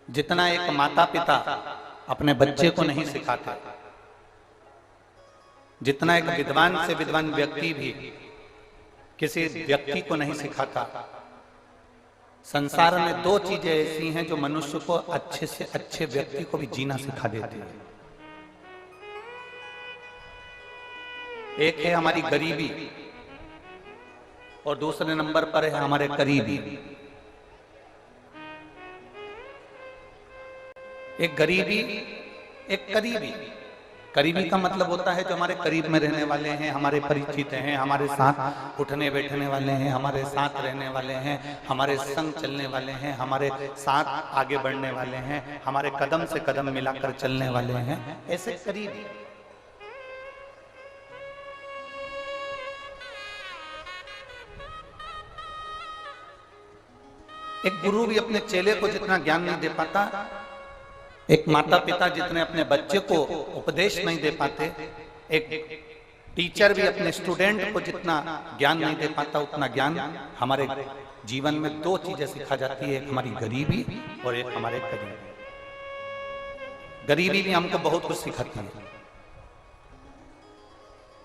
जितना एक माता पिता अपने बच्चे को नहीं सिखाते, जितना एक विद्वान से विद्वान व्यक्ति भी किसी व्यक्ति को नहीं सिखाता, संसार में दो चीजें ऐसी हैं जो मनुष्य को अच्छे से अच्छे व्यक्ति को भी जीना सिखा देती है। एक है हमारी गरीबी और दूसरे नंबर पर है हमारे करीबी। एक गरीबी, एक करीबी। करीबी का मतलब होता है जो हमारे करीब में रहने वाले हैं, हमारे परिचित हैं, हमारे साथ उठने बैठने वाले हैं, हमारे साथ रहने वाले हैं, हमारे संग चलने वाले हैं, हमारे साथ आगे बढ़ने वाले हैं, हमारे कदम से कदम मिलाकर चलने वाले हैं, ऐसे करीबी। एक गुरु भी अपने चेले को जितना ज्ञान नहीं दे पाता, एक माता पिता जितने अपने बच्चे को उपदेश नहीं दे पाते, एक टीचर भी अपने स्टूडेंट को जितना ज्ञान नहीं दे पाता, उतना ज्ञान हमारे जीवन में दो चीजें सिखा जाती है, एक हमारी गरीबी और एक हमारे करीबी। गरीबी भी हमको बहुत कुछ सिखाती है।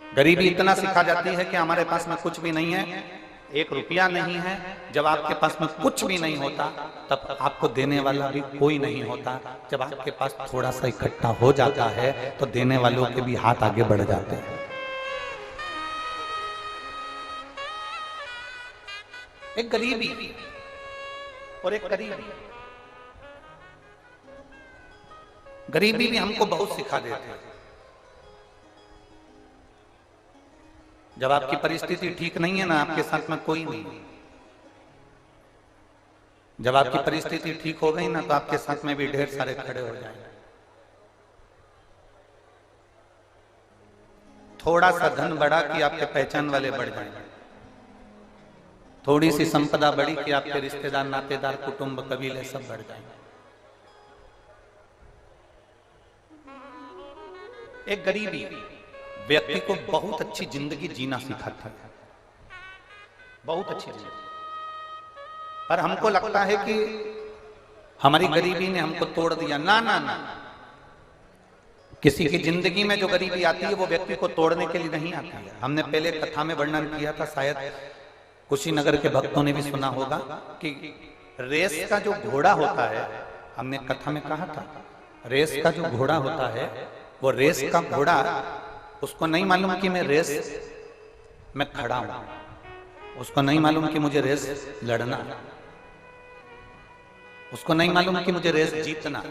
गरीबी इतना सिखा जाती है कि हमारे पास में कुछ भी नहीं है, 1 रुपया नहीं है। जब आपके पास में कुछ भी नहीं होता तब आपको देने वाला भी कोई नहीं होता। जब आपके पास थोड़ा सा इकट्ठा हो जाता है तो देने वालों के भी हाथ आगे बढ़ जाते हैं। एक गरीबी और एक करीबी। गरीबी भी हमको बहुत सिखा देते हैं। जब आपकी परिस्थिति ठीक नहीं है ना, आपके साथ में कोई नहीं। जब आपकी परिस्थिति ठीक हो गई ना तो आपके साथ में भी ढेर सारे खड़े हो जाएंगे। थोड़ा सा धन बढ़ा कि आपके पहचान वाले बढ़ जाएंगे, थोड़ी सी संपदा बढ़ी कि आपके रिश्तेदार, नातेदार, कुटुंब, कबीले सब बढ़ जाएंगे। एक गरीबी व्यक्ति को बहुत अच्छी जिंदगी जीना सिखाता है, बहुत अच्छी जिंदगी। पर हमको लगता है कि हमारी गरीबी ने हमको तोड़ दिया। ना ना ना, किसी की जिंदगी में जो गरीबी आती है वो व्यक्ति को तोड़ने के लिए नहीं आती है। हमने पहले कथा में वर्णन किया था, शायद कुशीनगर के भक्तों ने भी सुना होगा कि रेस का जो घोड़ा होता है, हमने कथा में कहा था, रेस का जो घोड़ा होता है वो रेस का घोड़ा, उसको नहीं मालूम कि मैं रेस में खड़ा हूं, उसको नहीं मालूम कि मुझे रेस लड़ना, उसको नहीं मालूम कि मुझे रेस जीतना।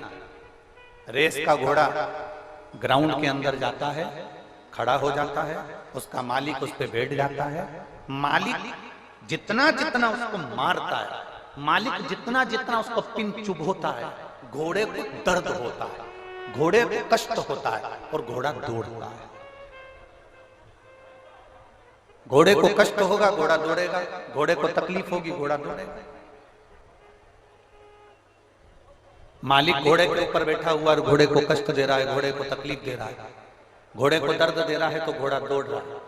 रेस का घोड़ा ग्राउंड के अंदर जाता है, खड़ा हो जाता है, उसका मालिक उस पर बैठ जाता है। मालिक जितना जितना उसको मारता है, मालिक जितना जितना उसको पिन चुभोता है, घोड़े को दर्द होता है, घोड़े को कष्ट होता है और घोड़ा दौड़ता है। घोड़े को कष्ट होगा, घोड़ा दौड़ेगा, घोड़े को तकलीफ होगी, घोड़ा दौड़ेगा। मालिक घोड़े के ऊपर बैठा हुआ और घोड़े को कष्ट दे रहा है, घोड़े को तकलीफ दे रहा है, घोड़े को दर्द दे रहा है तो घोड़ा दौड़ रहा है।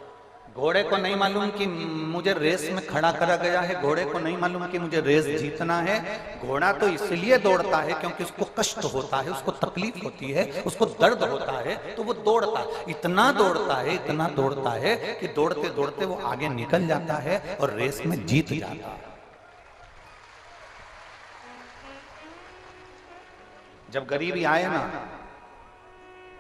घोड़े को नहीं मालूम कि मुझे रेस में खड़ा करा गया है, घोड़े को नहीं मालूम कि मुझे रेस जीतना है। घोड़ा तो इसलिए दौड़ता है क्योंकि उसको कष्ट होता है, उसको तकलीफ होती है, उसको दर्द होता है, तो वो दौड़ता है। इतना दौड़ता है, इतना दौड़ता है कि दौड़ते दौड़ते वो आगे निकल जाता है और रेस में जीत जाता है। जब गरीबी आए ना,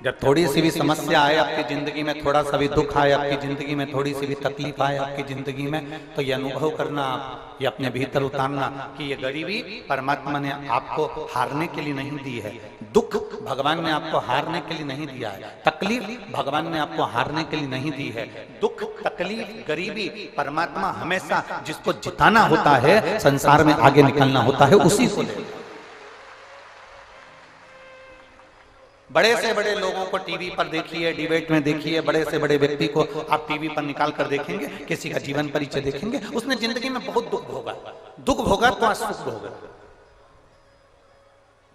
जब थोड़ी सी भी समस्या आए आपकी जिंदगी में, थोड़ा सा भी दुख आए आपकी जिंदगी में, थोड़ी सी भी तकलीफ आए आपकी जिंदगी में, तो ये अनुभव करना, ये अपने भीतर उतारना कि ये गरीबी परमात्मा ने आपको हारने के लिए नहीं दी है, दुख भगवान ने आपको हारने के लिए नहीं दिया है, तकलीफ भगवान ने आपको हारने के लिए नहीं दी है। दुख, तकलीफ, गरीबी परमात्मा हमेशा जिसको जिताना होता है, संसार में आगे निकलना होता है, उसी को ले। बड़े से बड़े लोगों को टीवी पर देखिए, डिबेट में देखिए, बड़े से बड़े व्यक्ति को आप टीवी पर निकाल कर देखेंगे, किसी का जीवन परिचय देखेंगे, उसने जिंदगी में बहुत दुख भोगा, दुख भोगा तो आज सुख भोगा।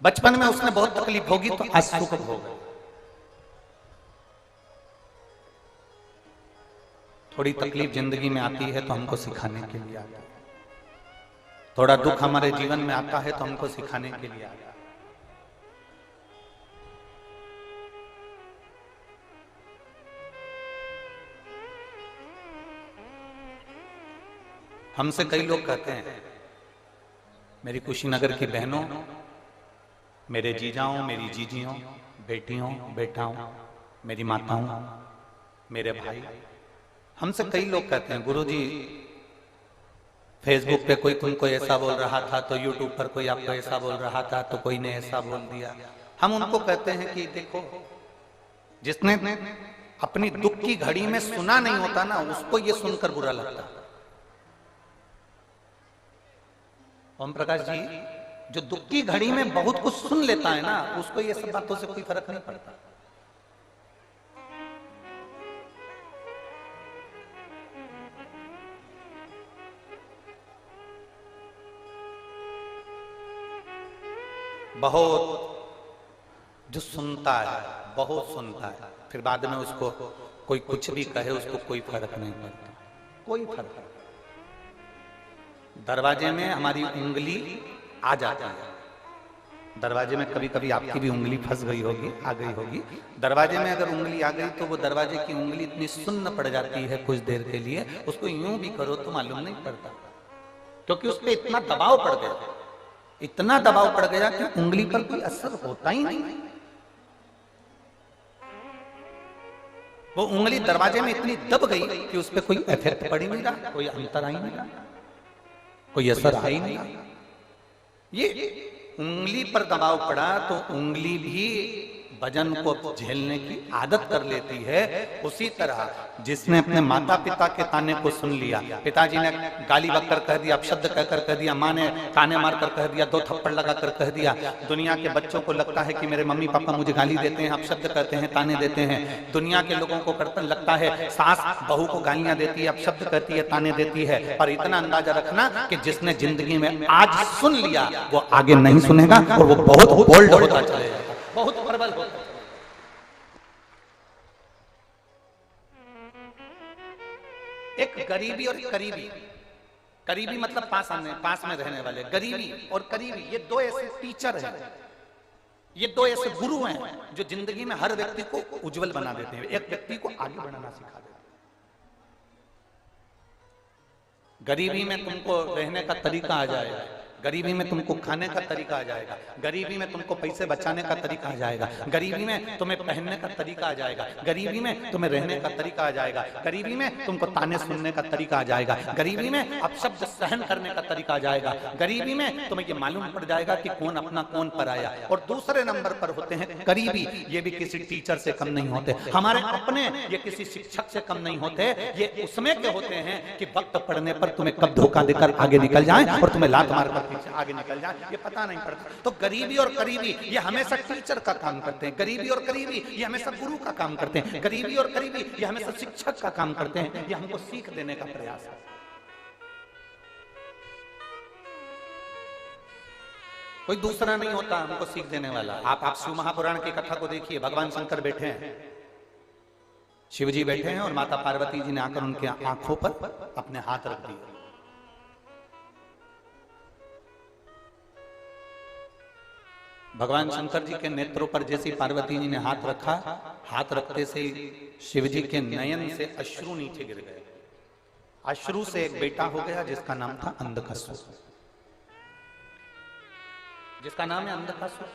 बचपन में उसने बहुत तकलीफ होगी तो आज सुख भोगा। थोड़ी तकलीफ जिंदगी में आती है तो हमको सिखाने के लिए आता है, थोड़ा दुख हमारे जीवन में आता है तो हमको सिखाने के लिए आता है। हमसे कई लोग कहते हैं, मेरी कुशीनगर की बहनों, मेरे जीजाओं, मेरी जीजियों, बेटियों, बेटाओं, मेरी माताओं, मेरे भाई, हमसे कई लोग कहते हैं गुरुजी फेसबुक पे कोई तुमको ऐसा बोल रहा था, तो यूट्यूब पर कोई आपको ऐसा बोल रहा था, तो कोई ने ऐसा बोल दिया। हम उनको कहते हैं कि देखो, जिसने अपनी दुख की घड़ी में सुना नहीं होता ना, उसको ये सुनकर बुरा लगता। ओम प्रकाश जी, जो दुख की घड़ी में बहुत कुछ सुन लेता है ना, उसको ये सब बातों से कोई फर्क नहीं पड़ता। बहुत जो सुनता है, बहुत सुनता है, फिर बाद में उसको कोई कुछ भी कहे, उसको कोई फर्क नहीं पड़ता, कोई फर्क नहीं। दरवाजे में हमारी उंगली आ जाती है, दरवाजे में कभी कभी आपकी भी उंगली फंस गई होगी, आ गई होगी। दरवाजे में अगर उंगली आ गई तो वो दरवाजे की उंगली इतनी सुन्न पड़ जाती है कुछ देर के लिए, उसको यूं भी करो तो मालूम नहीं पड़ता, क्योंकि उस पर इतना दबाव पड़ गया, इतना दबाव पड़ गया कि उंगली पर कोई असर होता ही नहीं। वो उंगली दरवाजे में इतनी दब गई कि उस पर कोई इफेक्ट पड़ ही नहीं रहा, कोई अंतर आ ही नहीं रहा, कोई असर आ ही नहीं रहा। ये उंगली पर दबाव पड़ा तो उंगली भी वजन को झेलने की आदत कर लेती है। उसी तरह जिसने अपने माता पिता के ताने को सुन लिया, पिताजी ने गाली बककर कह दिया, अपशब्द कहकर कह दिया, माँ ने ताने मारकर कह दिया, 2 थप्पड़ लगाकर कह दिया। दुनिया के बच्चों को लगता है कि मेरे मम्मी पापा मुझे गाली देते हैं, अपशब्द कहते हैं, ताने देते हैं। दुनिया के लोगों को लगता है सास बहू को गालियां देती है, अपशब्द कहती है, ताने देती है। पर इतना अंदाजा रखना कि जिसने जिंदगी में आज सुन लिया वो आगे नहीं सुनेगा, और वो बहुत बोल्ड होता चलेगा, बहुत प्रबल होता। एक गरीबी और करीबी, करीबी मतलब पास में रहने वाले, गरीबी और करीबी, ये 2 ऐसे टीचर हैं, ये 2 ऐसे गुरु हैं जो जिंदगी में हर व्यक्ति को उज्जवल बना देते हैं, एक व्यक्ति को आगे बढ़ाना सिखा देते हैं। गरीबी में तुमको रहने का तरीका आ जाएगा, गरीबी में तुमको खाने का तरीका आ जाएगा, गरीबी में तुमको पैसे बचाने का तरीका आ जाएगा, गरीबी में तुम्हें पहनने का तरीका आ जाएगा, गरीबी में तुम्हें रहने का तरीका आ जाएगा, गरीबी में तुमको ताने सुनने का तरीका आ जाएगा, गरीबी में अपशब्द सहन करने का तरीका आ जाएगा, गरीबी में तुम्हें ये मालूम पड़ जाएगा कि कौन अपना कौन पराया। और दूसरे नंबर पर होते हैं करीबी, ये भी किसी टीचर से कम नहीं होते, हमारे अपने, ये किसी शिक्षक से कम नहीं होते। ये उसमें के होते हैं कि वक्त पड़ने पर तुम्हें कब धोखा देकर आगे निकल जाए और तुम्हें लात मारकर आगे निकल जाए, ये पता नहीं पड़ता। तो गरीबी और करीबी ये हमेशा टीचर का काम करते हैं, गरीबी और करीबी ये हमेशा गुरु का काम करते हैं, गरीबी और करीबी ये हमेशा शिक्षक का काम करते हैं, ये हमको सीख देने का प्रयास है। कोई दूसरा नहीं होता हमको सीख देने वाला। आप शिव महापुराण की कथा को देखिए, भगवान शंकर बैठे हैं, शिव जी बैठे हैं और माता पार्वती जी ने आकर उनके आंखों पर अपने हाथ रख दिए। भगवान शंकर जी के नेत्रों पर जैसी पार्वती जी ने हाथ रखा, हाथ रखते से शिव जी के नयन से अश्रु नीचे गिर गए। अश्रु से एक बेटा हो गया जिसका नाम था अंधकासुर, जिसका नाम है अंधकासुर।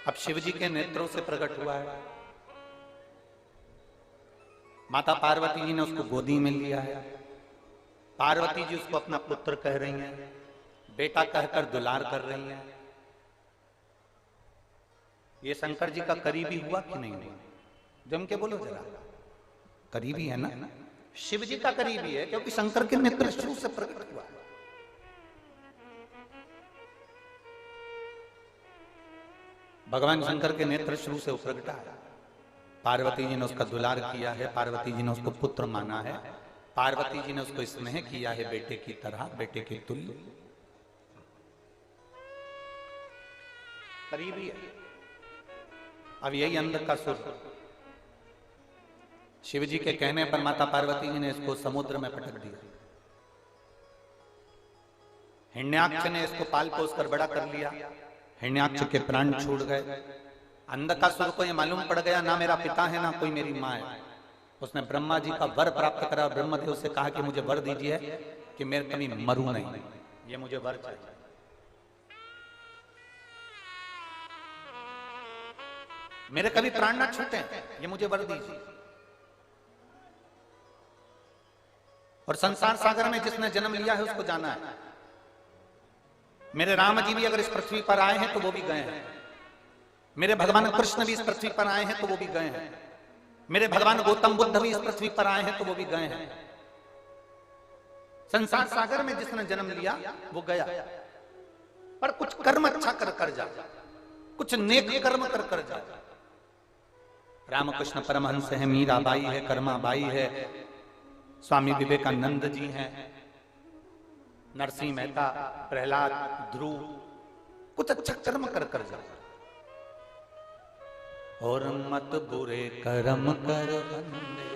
अब शिव जी के नेत्रों से प्रकट हुआ है, माता पार्वती जी ने उसको गोदी में लिया है, पार्वती जी उसको अपना पुत्र कह रही हैं, बेटा कहकर दुलार कर रही हैं। ये शंकर जी का करीबी हुआ कि नहीं हुआ? जम के बोलो जरा, करीबी है ना? शिव जी का करीबी है क्योंकि शंकर के नेत्र शुरू से प्रकट हुआ। भगवान शंकर के नेत्र शुरू से प्रकटा है। पार्वती जी ने उसका दुलार किया है, पार्वती जी ने उसको पुत्र माना है, पार्वती जी ने उसको स्नेह किया है बेटे की तरह, बेटे के तुल्य। करीबी है। अब यही अंधकासुर शिव जी के कहने पर माता पार्वती जी ने इसको समुद्र में पटक दिया। हिरण्याक्ष ने इसको पाल पोस कर बड़ा कर लिया, हिरण्याक्ष के प्राण छूट गए। अंधकासुर को ये मालूम पड़ गया ना मेरा पिता है ना कोई मेरी माँ है। उसने ब्रह्मा जी का वर प्राप्त करा। ब्रह्मदेव से कहा कि मुझे वर दीजिए कि मैं कभी मरूं नहीं, ये मुझे वर चाहिए। मेरे कभी प्राण ना छूटे, ये मुझे वर दीजिए। और संसार सागर में जिसने जन्म लिया है उसको जाना है। मेरे राम जी भी अगर इस पृथ्वी पर आए हैं तो वो भी गए हैं। मेरे भगवान कृष्ण भी इस पृथ्वी पर आए हैं तो वो भी गए हैं। मेरे भगवान गौतम बुद्ध भी इस पृथ्वी पर आए हैं तो वो भी गए हैं। संसार सागर में जिसने जन्म लिया वो गया, पर कुछ कर्म अच्छा कर कर जा, कुछ नेक कर्म कर कर जा। रामकृष्ण परमहंस है, मीराबाई है, कर्माबाई है, स्वामी विवेकानंद जी हैं, नरसिंह मेहता, प्रहलाद, ध्रुव, कुछ अच्छा कर्म कर कर जा। और मत बुरे कर्म कर बंदे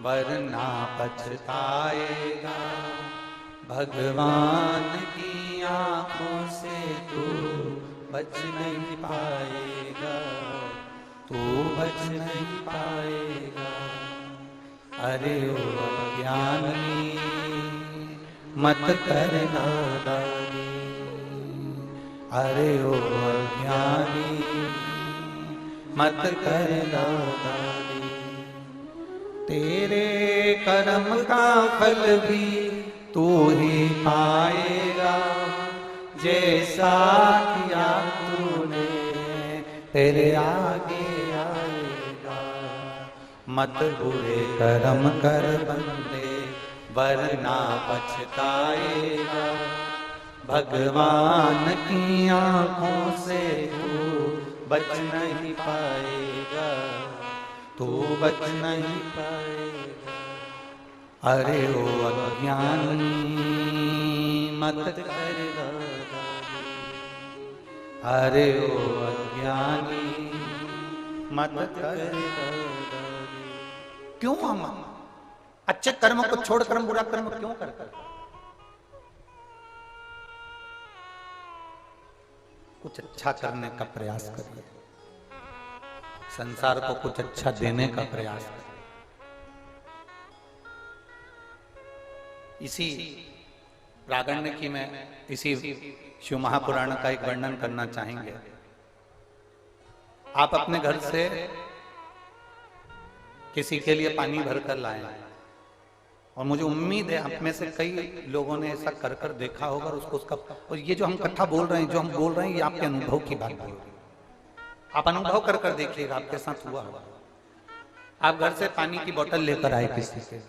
वरना पछताएगा, भगवान की आंखों से तू बच नहीं पाएगा, तू बच नहीं पाएगा। अरे ओ अज्ञानी मत कर नादानी, अरे ओ अज्ञानी मत कर नादानी। तेरे कर्म का फल भी तू ही पाएगा, जैसा किया तूने तेरे आगे आएगा। मत बुरे कर्म कर बंदे वरना पछताएगा, भगवान की आंखों से तू बच नहीं पाएगा, तू बच नहीं पाएगा। अरे ओ अज्ञानी मत कर नादानी, अरे ओ अज्ञानी मत कर नादानी। क्यों हम अच्छे कर्म को छोड़कर हम बुरा कर्म क्यों करते? कुछ अच्छा करने का प्रयास करिए, संसार को कुछ अच्छा देने का प्रयास करिए। इसी प्रागण्य की मैं इसी शिव महापुराण का एक वर्णन करना चाहेंगे। आप अपने घर से किसी के लिए पानी भरकर लाए, और मुझे उम्मीद है आप में से कई लोगों ने ऐसा कर कर देखा होगा और उसको उसका, और ये जो हम कथा बोल रहे हैं, जो हम बोल रहे हैं, ये आपके अनुभव की बात होगी। आप अनुभव कर कर देखिएगा, आपके साथ हुआ होगा। आप घर से पानी की बोतल लेकर आए किसी के,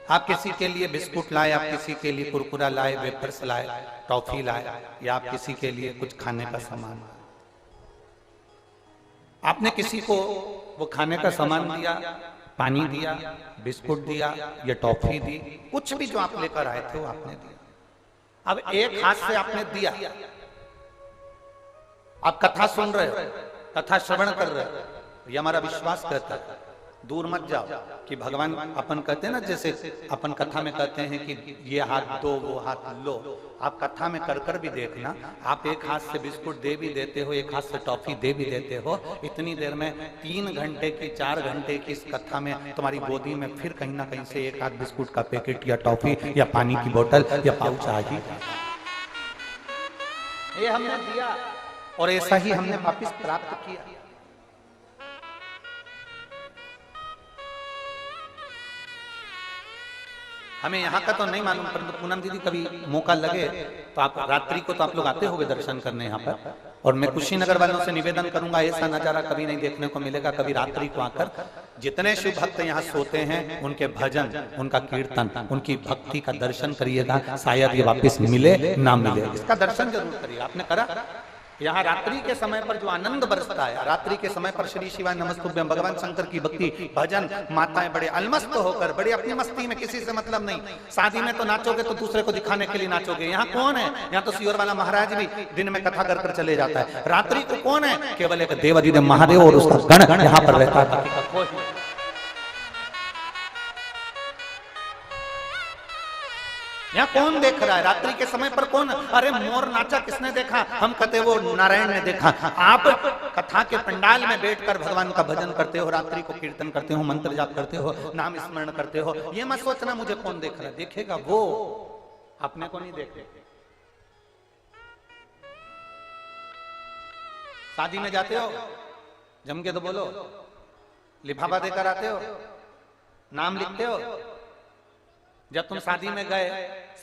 आप किसी के लिए बिस्कुट लाए, आप किसी के लिए कुरकुरा लाए, वेफर्स लाए, टॉफी लाए, या आप किसी के लिए कुछ खाने का सामान, आपने किसी को वो खाने का सामान दिया, पानी दिया, बिस्कुट दिया या टॉफी दी, कुछ भी जो आप लेकर आए थे वो आपने दिया। अब एक हाथ से आपने दिया, आप कथा सुन रहे हो, कथा श्रवण कर रहे हो, ये हमारा विश्वास कहता है। दूर मत जाओ कि भगवान, अपन कहते हैं ना, जैसे अपन कथा में कहते हैं कि ये हाथ दो वो हाथ लो, आप कथा में कर कर भी देखना, आप एक हाथ से बिस्कुट दे भी देते हो, एक हाथ से टॉफी दे भी देते हो, इतनी देर में 3 घंटे की 4 घंटे की इस कथा में तुम्हारी गोदी में फिर कहीं ना कहीं से एक हाथ बिस्कुट का पैकेट या टॉफी या पानी की बोतल या पाउच आ ही, ये हमने दिया और ऐसा ही हमने वापिस प्राप्त किया। हमें यहाँ का तो नहीं मालूम, परंतु पूनम दीदी कभी मौका लगे तो आप रात्रि को तो आप लोग आते होंगे दर्शन करने यहाँ पर, और मैं कुशीनगर वालों से निवेदन करूंगा, ऐसा नजारा कभी नहीं देखने को मिलेगा। कभी रात्रि को आकर जितने शिव भक्त यहाँ सोते हैं, उनके भजन, उनका कीर्तन, उनकी भक्ति का दर्शन करिएगा, शायद ये वापस मिले ना मिले, इसका दर्शन जरूर करिए। आपने करा? यहाँ रात्रि के समय पर जो आनंद बरसता है, रात्रि के समय पर श्री शिवाय नमस्तुभ्यं, भगवान शंकर की भक्ति, भजन, माताएं बड़े अलमस्त होकर, बड़े अपनी मस्ती में, किसी से मतलब नहीं। शादी में तो नाचोगे तो दूसरे को दिखाने के लिए नाचोगे। यहाँ कौन है? यहाँ तो सियोर वाला महाराज भी दिन में कथा कर कर चले जाता है। रात्रि को कौन है? केवल एक देवाधिदेव महादेव और उसका गण यहाँ पर रहता था। यहाँ कौन देख रहा है रात्रि के समय पर? कौन? अरे मोर नाचा किसने देखा? हम कहते वो नारायण ने देखा। आप कथा के पंडाल में बैठकर भगवान का भजन करते हो, रात्रि को कीर्तन करते हो, मंत्र जाप करते हो, नाम स्मरण करते हो। ये मत सोचना मुझे कौन देख रहा है, देखेगा वो, अपने को नहीं देखे। शादी में जाते हो, जम के तो बोलो, लिफाफा देकर आते हो, नाम लिखते हो। जब तुम शादी में गए,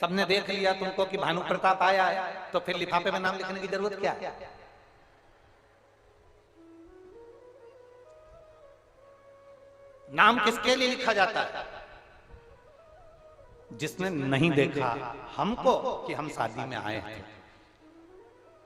सबने देख लिया तुमको कि भानु प्रताप आया है, तो फिर लिफाफे में नाम लिखने की जरूरत क्या है? नाम किसके लिए लिखा जाता है? जिसने नहीं देखा हमको कि हम शादी में आए थे,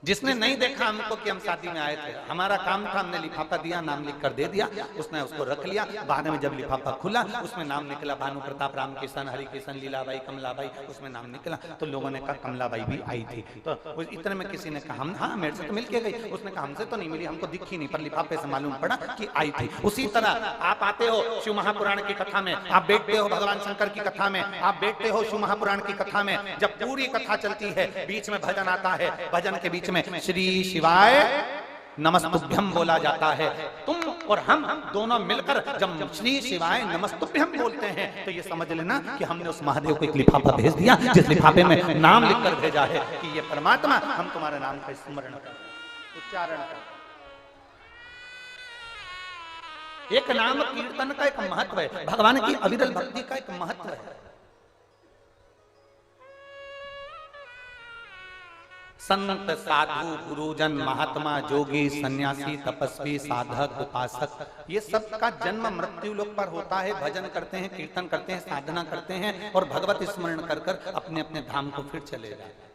जिसने नहीं देखा हमको कि हम शादी में आए थे। हमारा काम था, हमने लिफाफा दिया, नाम लिख कर दे दिया, उसने उसको रख लिया। बाद में जब लिफाफा खुला, उसमें नाम निकला भानु प्रताप, राम किशन, हरि किशन, लीलाबाई, कमलाबाई, उसमें नाम निकला। तो लोगों ने कहा कमलाबाई भी आई थी। तो इतने में किसी ने कहा हम, हाँ मेरे से तो मिल के गई। उसने कहा हमसे तो नहीं मिली, हमको दिखी नहीं, पर लिफाफे से मालूम पड़ा कि आई थी। उसी तरह आप आते हो शिव महापुराण की कथा में, आप बैठते हो भगवान शंकर की कथा में, आप बैठते हो शिव महापुराण की कथा में। जब पूरी कथा चलती है, बीच में भजन आता है, भजन के बीच में श्री शिवाय नमस्तुभ्यम बोला जाता है। तुम और हम दोनों मिलकर जब श्री शिवाय नमस्तुभ्यम बोलते हैं, तो ये समझ लेना कि हमने उस महादेव को एक लिफाफा भेज दिया, जिस लिफाफे में नाम लिखकर भेजा है कि ये परमात्मा, हम तुम्हारे नाम का स्मरण कर, उच्चारण कर। एक नाम कीर्तन का एक महत्व है, भगवान की अविरल भक्ति का एक महत्व है। संत, साधु, गुरुजन, महात्मा, जोगी, सन्यासी, तपस्वी, साधक, उपासक, ये सब का जन्म मृत्यु लोक पर होता है। भजन करते हैं, कीर्तन करते हैं, साधना करते हैं और भगवत स्मरण कर कर अपने अपने धाम को फिर चले जाते हैं।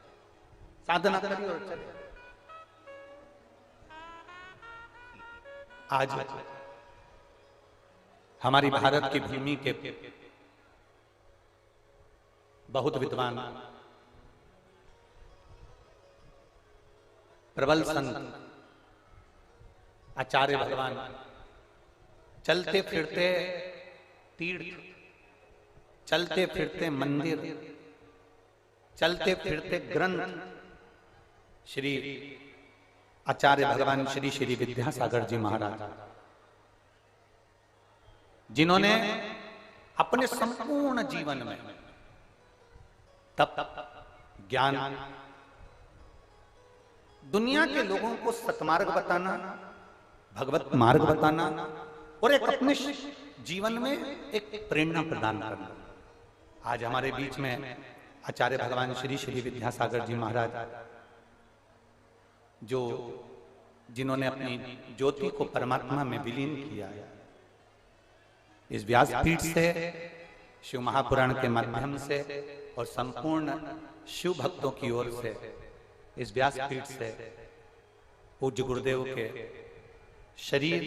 साधना करिए और चले। आज हमारी भारत की भूमि के बहुत विद्वान, प्रबल संत, आचार्य भगवान चलते फिरते तीर्थ, चलते फिरते मंदिर, चलते फिरते ग्रंथ, श्री आचार्य भगवान श्री श्री विद्यासागर जी महाराज, जिन्होंने अपने संपूर्ण जीवन में तप, ज्ञान, दुनिया के लोगों को सतमार्ग बताना, भगवत मार्ग बताना और एक अपने जीवन में एक प्रेरणा प्रदान करना। आज हमारे बीच में आचार्य भगवान श्री श्री विद्यासागर जी महाराज, जो जिन्होंने अपनी ज्योति को परमात्मा में विलीन किया है, इस व्यासपीठ से, शिव महापुराण के माध्यम से और संपूर्ण शिव भक्तों की ओर से, इस व्यासपीठ से पूज्य गुरुदेव के शरीर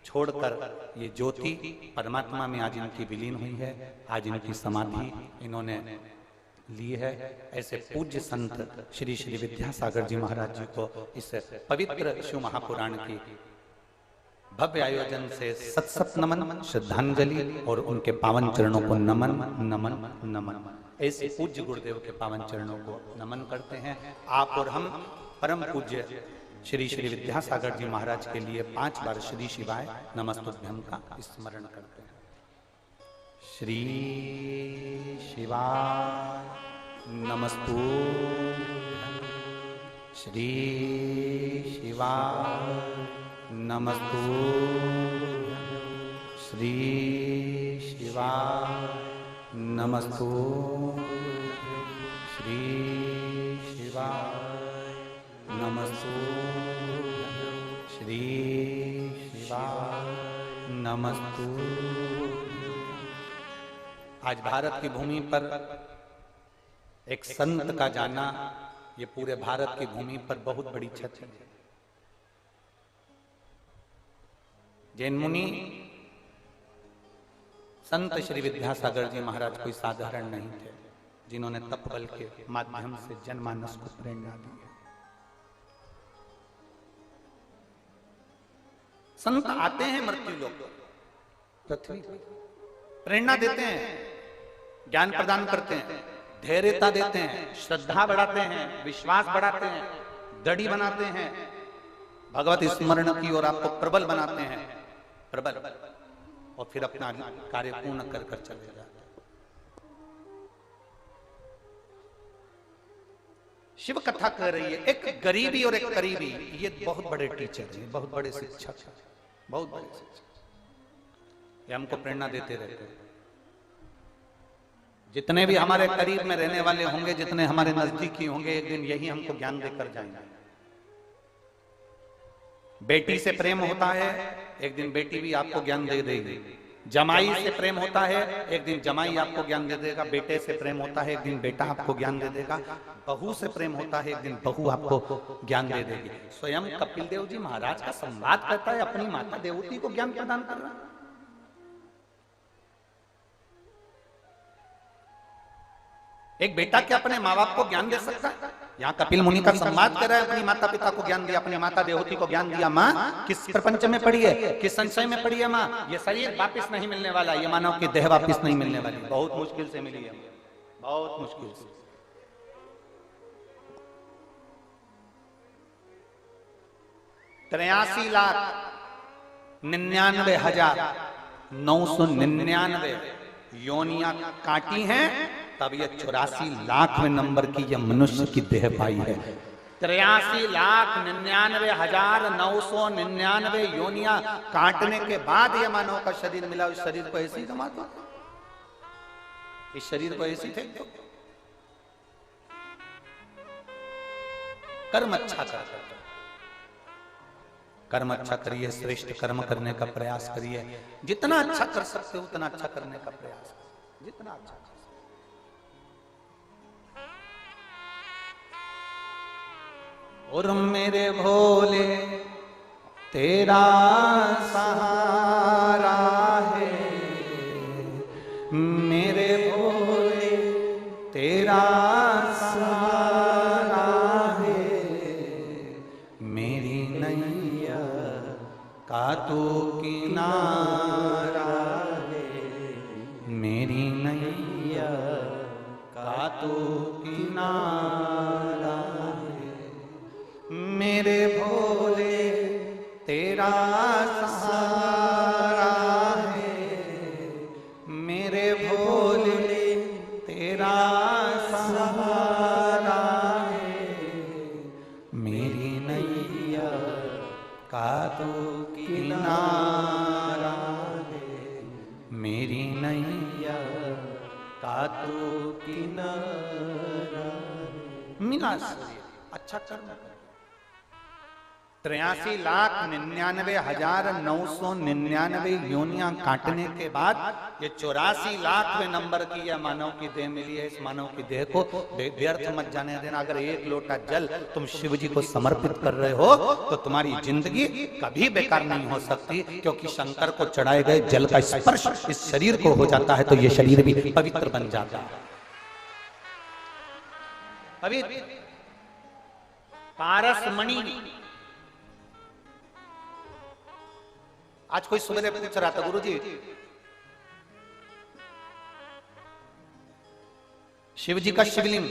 छोड़कर ये ज्योति परमात्मा में आज इनकी विलीन हुई है। आज इनकी समाधि इन्होंने ली है। ऐसे पूज्य संत श्री श्री विद्यासागर जी महाराज जी को इस पवित्र शिव महापुराण की भव्य आयोजन से सत सत नमन, श्रद्धांजलि और उनके पावन चरणों को नमन नमन नमन। ऐसे पूज्य गुरुदेव के पावन चरणों को नमन करते हैं। आप और हम परम पूज्य श्री श्री विद्यासागर जी महाराज के लिए 5 बार श्री शिवाय नमस्तुभ्यम का स्मरण करते हैं। श्री शिवाय नमस्तुभ्यम, श्री शिवाय नमस्तुभ्यम, श्री शिवाय नमस्तुभ्यम, श्री शिवाय नमस्तुभ्यम, श्री शिवाय नमस्तुभ्यम। आज भारत की भूमि पर एक संत का जाना, ये पूरे भारत की भूमि पर बहुत बड़ी क्षति है। जैन मुनि संत श्री विद्यासागर जी महाराज कोई साधारण नहीं थे, जिन्होंने तप बल के माध्यम से जनमानस को प्रेरणा दी है। संत आते हैं मृत्यु लोक पृथ्वी, प्रेरणा देते हैं, ज्ञान प्रदान करते हैं, धैर्यता देते हैं, श्रद्धा बढ़ाते हैं, विश्वास बढ़ाते हैं, दृढ़ बनाते हैं, भगवत स्मरण की ओर आपको प्रबल बनाते हैं, प्रबल, और फिर अपना कार्य पूर्ण कर कर चले जाते हैं। शिव कथा कह रही है एक गरीबी और एक करीबी, ये बहुत बड़े टीचर हैं, बहुत बड़े शिक्षक, बहुत बड़े शिक्षक, ये हमको प्रेरणा देते रहते हैं। जितने भी हमारे करीब में रहने वाले होंगे, जितने हमारे नजदीकी होंगे, एक दिन यही हमको ज्ञान देकर जाएंगे। बेटी से प्रेम होता है, एक दिन बेटी भी आपको ज्ञान दे देगी। जमाई से प्रेम होता है, एक दिन जमाई आपको ज्ञान दे देगा। बेटे से प्रेम होता है, एक दिन बेटा आपको ज्ञान दे देगा। बहू से प्रेम होता है, एक दिन बहू आपको ज्ञान दे देगी। स्वयं कपिल देव जी महाराज का संवाद करता है, अपनी माता देवती को ज्ञान प्रदान कर रहा है। एक बेटा क्या अपने माँ बाप को ज्ञान दे सकता है? यहाँ कपिल मुनि का संवाद कर रहा है, अपनी माता पिता को ज्ञान दिया, अपनी माता देवती को ज्ञान दिया। माँ किस प्रपंच में पड़ी है, किस संशय में पड़ी है माँ? ये शरीर वापिस नहीं मिलने वाला, ये मानव की देह वापिस नहीं मिलने वाली, बहुत मुश्किल से मिली है, बहुत मुश्किल से। 83,99,999 योनियां काटी हैं, तब ये 84,00,000वें नंबर की यह मनुष्य की देह पाई है। 83,99,999 योनियां काटने के बाद यह मानव का शरीर मिला। उस शरीर को ऐसे ही गंवा दो, इस शरीर को ऐसे ही फेंक दो। कर्म अच्छा कर, कर्म अच्छा करिए, श्रेष्ठ कर्म करने का प्रयास करिए। जितना अच्छा कर सकते हो उतना अच्छा करने का प्रयास करिए, जितना अच्छा कर सकते। और मेरे भोले तेरा सहारा है, मेरे भोले तेरा सहारा है, मेरी नैया का तू किनारा है, मेरी नैया का तू किनारा है, मेरे भोले तेरा सहारा है, मेरे भोले तेरा सहारा है, मेरी नैया का तू किनारा है, मेरी नैया का तू किनारा है। मिला अच्छा कर्म। 83,99,999 योनियां काटने के बाद ये 84,00,000वें नंबर की यह मानव की देह मिली है। इस मानव की देह को व्यर्थ मत जाने देना। अगर एक लोटा जल तुम शिव जी को समर्पित कर रहे हो तो तुम्हारी जिंदगी कभी बेकार नहीं हो सकती, क्योंकि शंकर को चढ़ाए गए जल का स्पर्श इस शरीर को हो जाता है तो ये शरीर भी पवित्र बन जाता है। पवित्र पारसमणि। आज कोई सुबह पूछ रहा था, गुरुजी शिव जी का शिवलिंग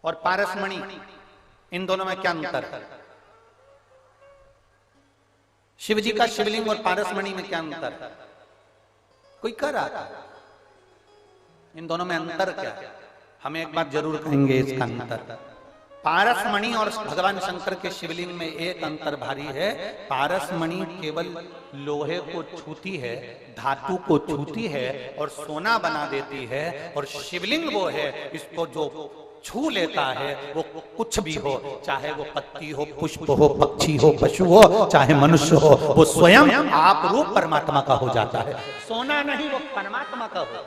और पारसमणि, इन दोनों में क्या अंतर है? शिव जी का शिवलिंग और पारसमणि में क्या अंतर है? कोई कह रहा था इन दोनों में अंतर क्या है? हम एक बात जरूर कहेंगे इसका अंतर। पारसमणि और भगवान शंकर के शिवलिंग में एक अंतर भारी है। पारसमणि केवल लोहे को छूती है, धातु को छूती है और सोना बना देती है, और शिवलिंग वो है इसको जो छू लेता है वो कुछ भी हो, चाहे वो पत्ती हो, पुष्प हो, पक्षी हो, पशु हो, चाहे मनुष्य हो, वो स्वयं आप रूप परमात्मा का हो जाता है। सोना नहीं, वो परमात्मा का हो,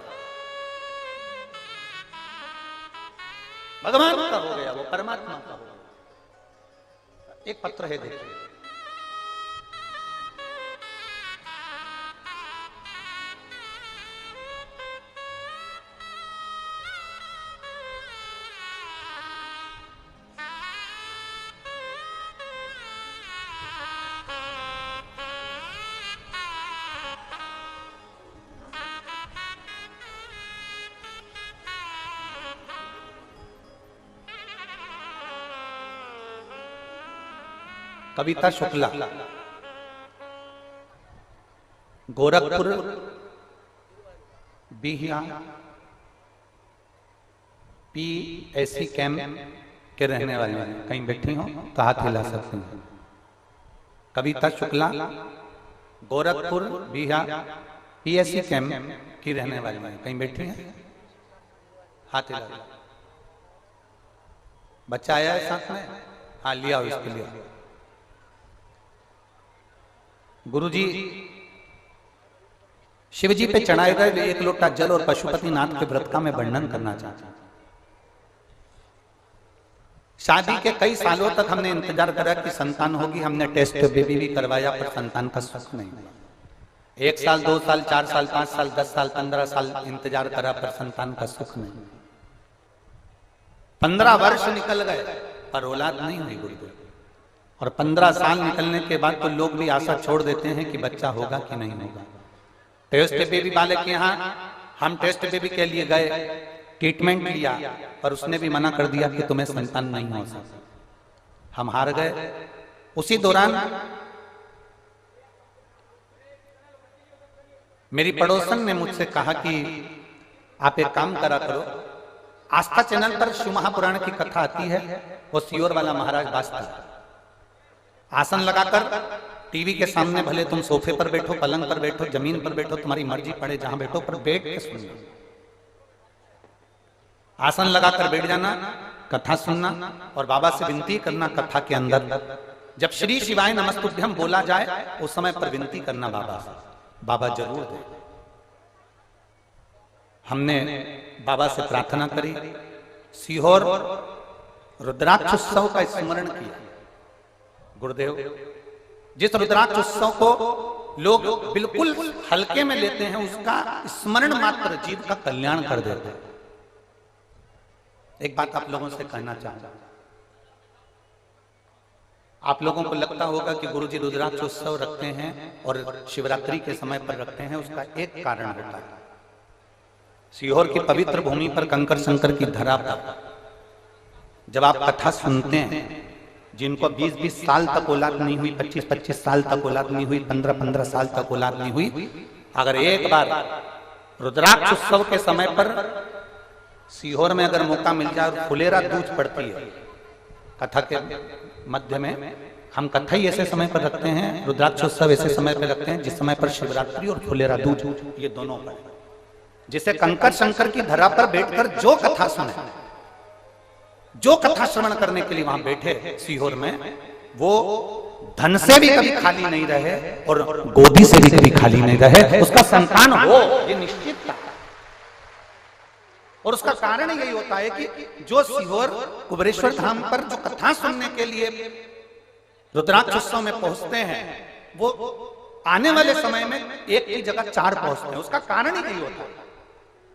भगवान का हो गया, वो परमात्मा का हो गया। एक पत्र है, देखिए। कविता शुक्ला, गोरखपुर बिहिया PSC कैंप के रहने वाले हैं। कहीं बैठी हो तो हाथ हिला सकते हैं। कविता शुक्ला, गोरखपुर बिहिया PSC कैंप की रहने वाली हैं। कहीं बैठी हैं, हाथ हिला। बच्चा आया है साथ में? हाँ, लिया इसके लिए। गुरुजी शिवजी पे चढ़ाए गए 1 लोटा जल और पशुपतिनाथ के व्रत का मैं वर्णन करना चाहता हूं। शादी के कई सालों तक हमने इंतजार करा कि संतान होगी। हमने टेस्ट बेबी भी करवाया पर संतान का सुख नहीं हुआ। 1 साल, 2 साल, 4 साल, 5 साल, 10 साल, 15 साल इंतजार करा पर संतान का सुख नहीं। 15 वर्ष निकल गए पर औलाद नहीं हुई गुरुदेव। और 15 साल निकलने के बाद तो लोग भी आशा छोड़ देते हैं कि बच्चा होगा कि नहीं होगा। टेस्ट बेबी वाले के यहाँ हम टेस्ट बेबी के लिए गए, ट्रीटमेंट लिया, पर उसने भी मना कर दिया कि तुम्हें संतान नहीं हो सकता। हम हार गए। उसी दौरान मेरी पड़ोसन ने मुझसे कहा कि आप एक काम करा करो, आस्था चैनल पर शिव महापुराण की कथा आती है, वो सियोर वाला महाराज वास्ता आसन लगाकर टीवी के सामने, भले तुम सोफे पर बैठो, पलंग पर बैठो, जमीन पर बैठो, तुम्हारी मर्जी पड़े जहां बैठो, पर बैठ के सुनना। आसन लगाकर बैठ जाना, कथा सुनना और बाबा से विनती करना। कथा के अंदर जब श्री शिवाय नमस्तुभ्यम बोला जाए उस समय पर विनती करना बाबा से, बाबा जरूर दे। हमने बाबा से प्रार्थना करी, सीहोर रुद्राक्ष उत्सव का स्मरण किया। गुरुदेव, जिस रुद्राक्ष उत्सव को लोग बिल्कुल हल्के में लेते हैं, उसका स्मरण मात्र जीव का कल्याण कर देते हैं। एक बात आप लोगों से कहना चाहता हूं, आप लोगों को लगता होगा कि गुरुजी रुद्राक्ष उत्सव रखते हैं और शिवरात्रि के समय पर रखते हैं, उसका एक कारण होता है। सीहोर की पवित्र भूमि पर कंकर शंकर की धरा पर जब आप कथा सुनते हैं, जिनको 20-20 साल तक औलाद नहीं हुई, 25-25 साल तक औलाद नहीं हुई, 15-15 साल तक औलाद नहीं हुई, अगर एक बार रुद्राक्ष उत्सव के समय पर सीहोर में अगर मौका मिल जाए और फुलेरा दूज पड़ती है कथा के मध्य में, हम कथा ही ऐसे समय पर रखते हैं, रुद्राक्ष उत्सव ऐसे समय पर रखते हैं जिस समय पर शिवरात्रि और फुलेरा दूज ये दोनों पर, जिसे कंकर शंकर की धरा पर बैठकर जो कथा सुने, जो कथा श्रवण करने के लिए वहां बैठे सीहोर में, वो धन से भी कभी खाली नहीं रहे और गोदी से भी कभी खाली नहीं रहे, उसका संतान हो, ये निश्चित था। और उसका कारण यही होता है कि जो सीहोर कुबेरेश्वर धाम पर जो कथा सुनने के लिए रुद्राक्ष उत्सव में पहुंचते हैं, वो आने वाले समय में एक की जगह 4 पहुंचते हैं। उसका कारण ही यही होता है।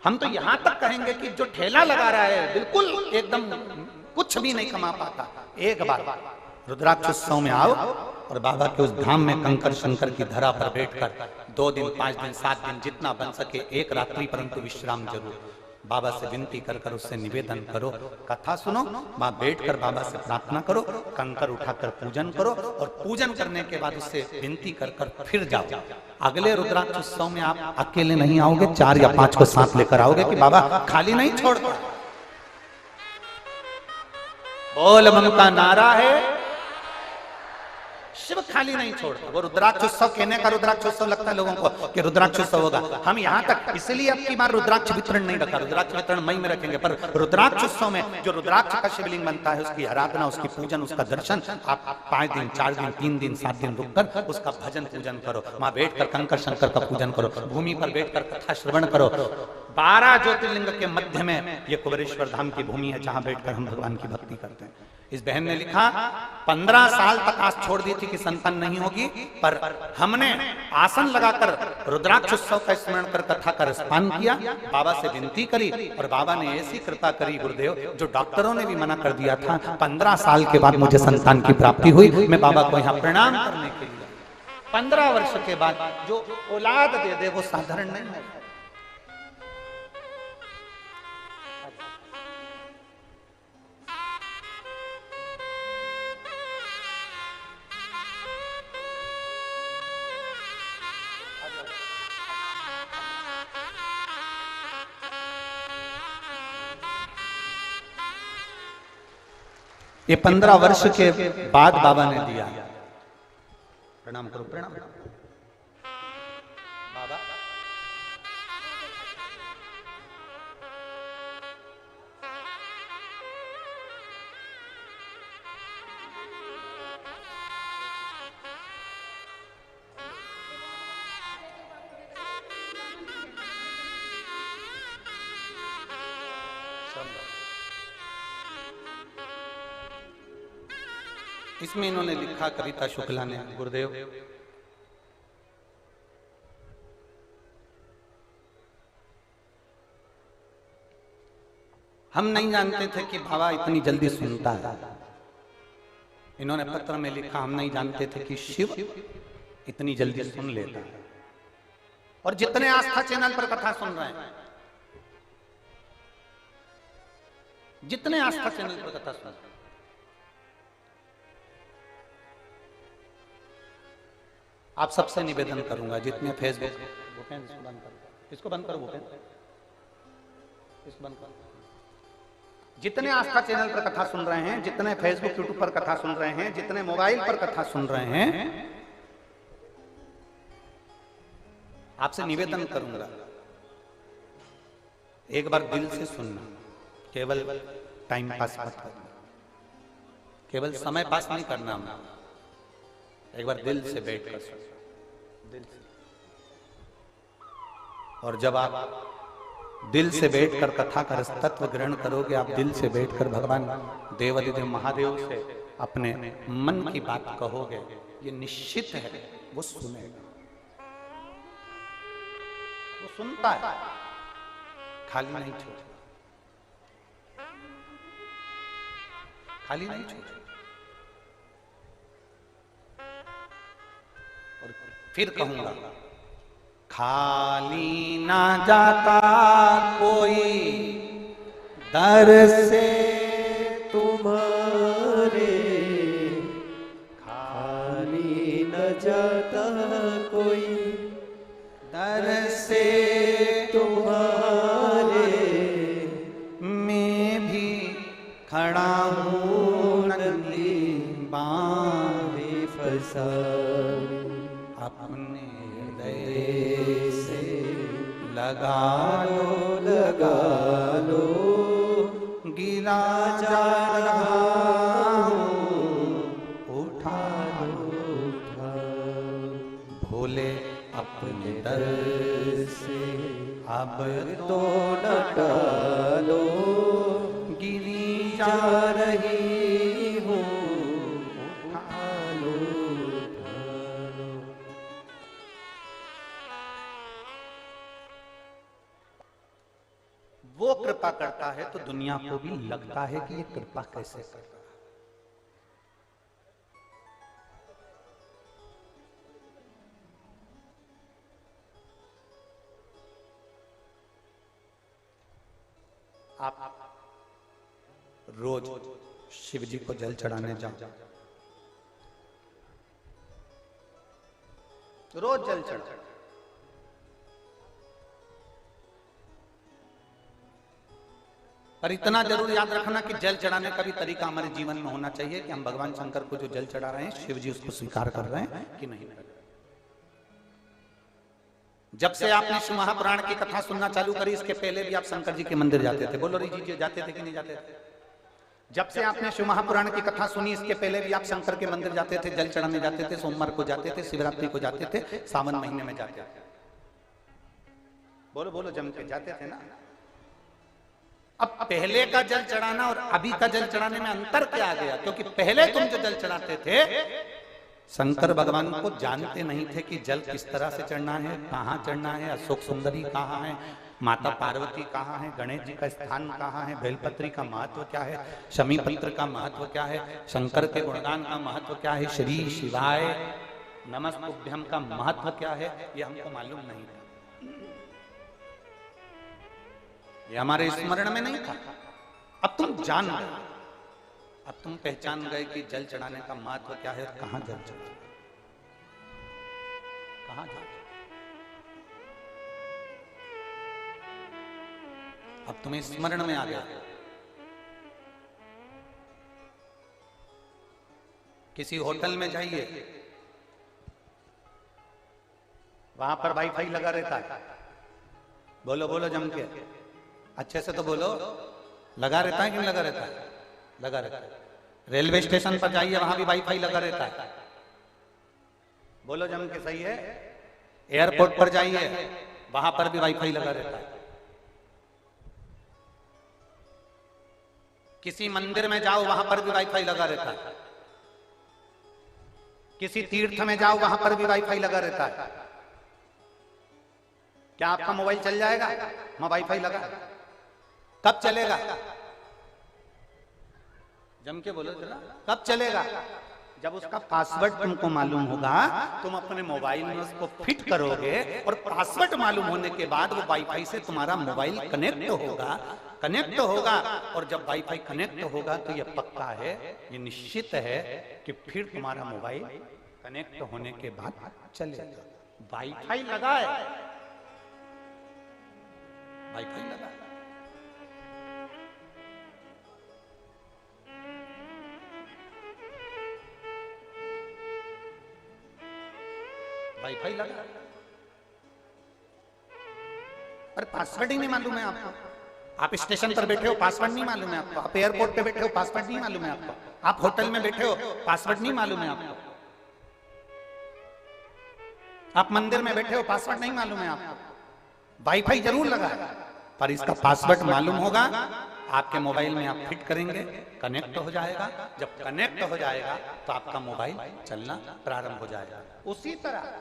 हम तो यहां तक कहेंगे कि जो ठेला लगा रहा है बिल्कुल एकदम कुछ भी नहीं कमा पाता, एक बार रुद्राक्ष उत्सव में आओ और बाबा के उस धाम में कंकर शंकर की धरा पर बैठकर 2 दिन, 5 दिन, 7 दिन जितना बन सके, एक रात्रि परंतु विश्राम जरूर, बाबा से विनती कर कर उससे निवेदन करो, कथा सुनो, वहां बैठकर बाबा से प्रार्थना करो, कंकर उठाकर पूजन करो और पूजन करने के बाद उससे विनती कर कर फिर जाओ। अगले रुद्राक्ष उत्सव में आप अकेले नहीं आओगे, 4 या 5 को साथ लेकर आओगे कि बाबा खाली नहीं छोड़ता। बोल मन का नारा है, शिव खाली नहीं छोड़ता। वो रुद्राक्ष उत्सव कहने का रुद्राक्ष उत्सव लगता है लोगों को कि रुद्राक्ष उत्सव होगा, हम यहाँ तक इसलिए अब की बार रुद्राक्ष वितरण नहीं रखा, रुद्राक्ष वितरण मई में रखेंगे, पर रुद्राक्ष उत्सव में जो रुद्राक्ष का शिवलिंग बनता है उसकी आराधना, उसकी पूजन, उसका दर्शन आप 5 दिन, 4 दिन, 3 दिन, 7 दिन रुककर उसका भजन पूजन करो, वहां बैठकर कंकर शंकर का पूजन करो, भूमि पर बैठकर कथा श्रवण करो। 12 ज्योतिर्लिंग के मध्य में ये कुबेरेश्वर धाम की भूमि है जहां बैठकर हम भगवान की भक्ति करते हैं। इस बहन ने लिखा, 15 साल तक आस छोड़ दी थी कि संतान नहीं होगी, पर हमने आसन लगाकर रुद्राक्ष उत्सव का स्मरण कर कथा का रसपान किया, बाबा से विनती करी और बाबा ने ऐसी कृपा करी गुरुदेव, जो डॉक्टरों ने भी मना कर दिया था। 15 साल के बाद मुझे संतान की प्राप्ति हुई। मैं बाबा को यहाँ प्रणाम करने के लिए, 15 वर्ष के बाद जो औलाद दे दे वो साधारण नहीं है। ये 15 वर्ष के बाद बाबा ने दिया। प्रणाम करो, प्रणाम बाबा। इसमें इन्होंने लिखा, कविता शुक्ला ने, गुरुदेव हम नहीं जानते थे कि बाबा इतनी जल्दी सुनता है। इन्होंने पत्र में लिखा, हम नहीं जानते थे कि शिव इतनी जल्दी सुन लेता है। और जितने आस्था चैनल पर कथा सुन रहे हैं, जितने आस्था चैनल पर कथा सुन रहे हैं, आप सबसे निवेदन करूंगा, जितने फेसबुक, इसको बंद करो, इसको बंद करो, इसको बंद करो, जितने आस्था चैनल पर कथा सुन रहे हैं, जितने फेसबुक यूट्यूब पर कथा सुन रहे हैं, जितने मोबाइल पर कथा सुन रहे हैं, आपसे निवेदन करूंगा, एक बार दिल से सुनना, केवल टाइम पास मत करना, केवल समय पास नहीं करना, एक बार दिल से बैठ कर सुनो, दिल से। और जब आप दिल से बैठकर कथा का तत्व ग्रहण करोगे, आप दिल से बैठकर भगवान देवाधिदेव महादेव से अपने मन की बात कहोगे, ये निश्चित है वो सुनेगा, वो सुनता है, खाली नहीं छोड़ता, खाली नहीं छोड़ता। और फिर कहूंगा, खाली ना जाता कोई दर से तुम्हारे, खाली न जाता कोई दर से तुम्हारे, मैं भी खड़ा हूँ नंदी बांधे फंसा अपने हृदय से लगा लो, लगा लो, गिरा जा रहा हूँ, उठा लो, भोले अपने दर से अब तो न टालो, गिरी जा रही हूँ, उठा लो। वो कृपा करता है तो दुनिया को भी लगता है कि ये कृपा कैसे कर रहा है। आप रोज शिव जी को जल चढ़ाने जाओ, रोज जल चढ़ाओ, पर इतना जरूर याद रखना कि जल चढ़ाने का भी तरीका हमारे जीवन में होना चाहिए कि हम भगवान शंकर को जो जल चढ़ा रहे हैं, शिव जी उसको स्वीकार कर रहे हैं कि नहीं कर रहे। जब से आपने शिव महापुराण की कथा सुनना चालू करी, इसके पहले भी आप शंकर जी के मंदिर जाते थे, बोलो री जी, जाते थे कि नहीं जाते थे? जब से आपने शिव महापुराण की कथा सुनी, इसके पहले भी आप शंकर के मंदिर जाते थे, जल चढ़ाने जाते थे, सोमवार को जाते थे, शिवरात्रि को जाते थे, सावन महीने में जाते थे, बोलो बोलो जम के जाते थे ना। अब पहले का जल चढ़ाना और अभी का जल चढ़ाने में अंतर क्या आ गया? क्योंकि पहले तुम जो जल चढ़ाते थे, शंकर भगवान को जानते नहीं थे कि जल किस तरह से चढ़ना है, कहाँ चढ़ना है, अशोक सुंदरी कहाँ है, माता पार्वती कहाँ है, गणेश जी का स्थान कहाँ है, बेलपत्री का महत्व क्या है, शमी पत्र का महत्व क्या है, शंकर के गुणगान का महत्व क्या है, श्री शिवाय नमस्तुभ्यम का महत्व क्या है, ये हमको मालूम नहीं था, ये हमारे स्मरण में नहीं था। अब तुम जान गए, अब तुम पहचान गए कि जल चढ़ाने का महत्व क्या है, कहां जल चढ़ाना, कहां जल, अब तुम्हें स्मरण में आ गया। किसी होटल में जाइए, वहां पर वाईफाई लगा रहता है। बोलो बोलो जम के, अच्छे से तो बोलो। लगा रहता है कि नहीं लगा रहता है? लगा रहता है। रेलवे स्टेशन पर जाइए, वहां भी वाईफाई लगा रहता है। बोलो जम के, सही है। एयरपोर्ट पर जाइए, वहां पर भी वाईफाई लगा रहता है। किसी मंदिर में जाओ, वहां पर भी वाईफाई लगा रहता है। किसी तीर्थ में जाओ, वहां पर भी वाईफाई लगा रहता है। क्या आपका मोबाइल चल जाएगा? वहां वाईफाई लगा, कब चलेगा? जम के बोलो जरा, कब चलेगा? जब उसका पासवर्ड तुमको मालूम होगा, तुम अपने मोबाइल में उसको फिट करोगे और पासवर्ड मालूम होने के बाद वो वाईफाई से तुम्हारा मोबाइल कनेक्ट होगा। और जब वाईफाई कनेक्ट होगा तो ये पक्का है, ये निश्चित है कि फिर तुम्हारा मोबाइल कनेक्ट होने के बाद चलेगा। वाईफाई लगा है, वाईफाई लगा है। वाईफाई लगा, पर पासवर्ड ही नहीं मालूम है आपको। आप स्टेशन पर बैठे हो, पासवर्ड नहीं मालूम है आपको। आप एयरपोर्ट पे बैठे हो, पासवर्ड नहीं मालूम है आपको। आप होटल में बैठे हो, पासवर्ड नहीं मालूम है आपको। आप मंदिर में बैठे हो, पासवर्ड नहीं मालूम है आपको। वाईफाई जरूर लगा है, पर इसका पासवर्ड मालूम होगा। आपके मोबाइल में आप फिट करेंगे, कनेक्ट हो जाएगा। जब कनेक्ट हो जाएगा तो आपका मोबाइल चलना प्रारंभ हो जाएगा। उसी तरह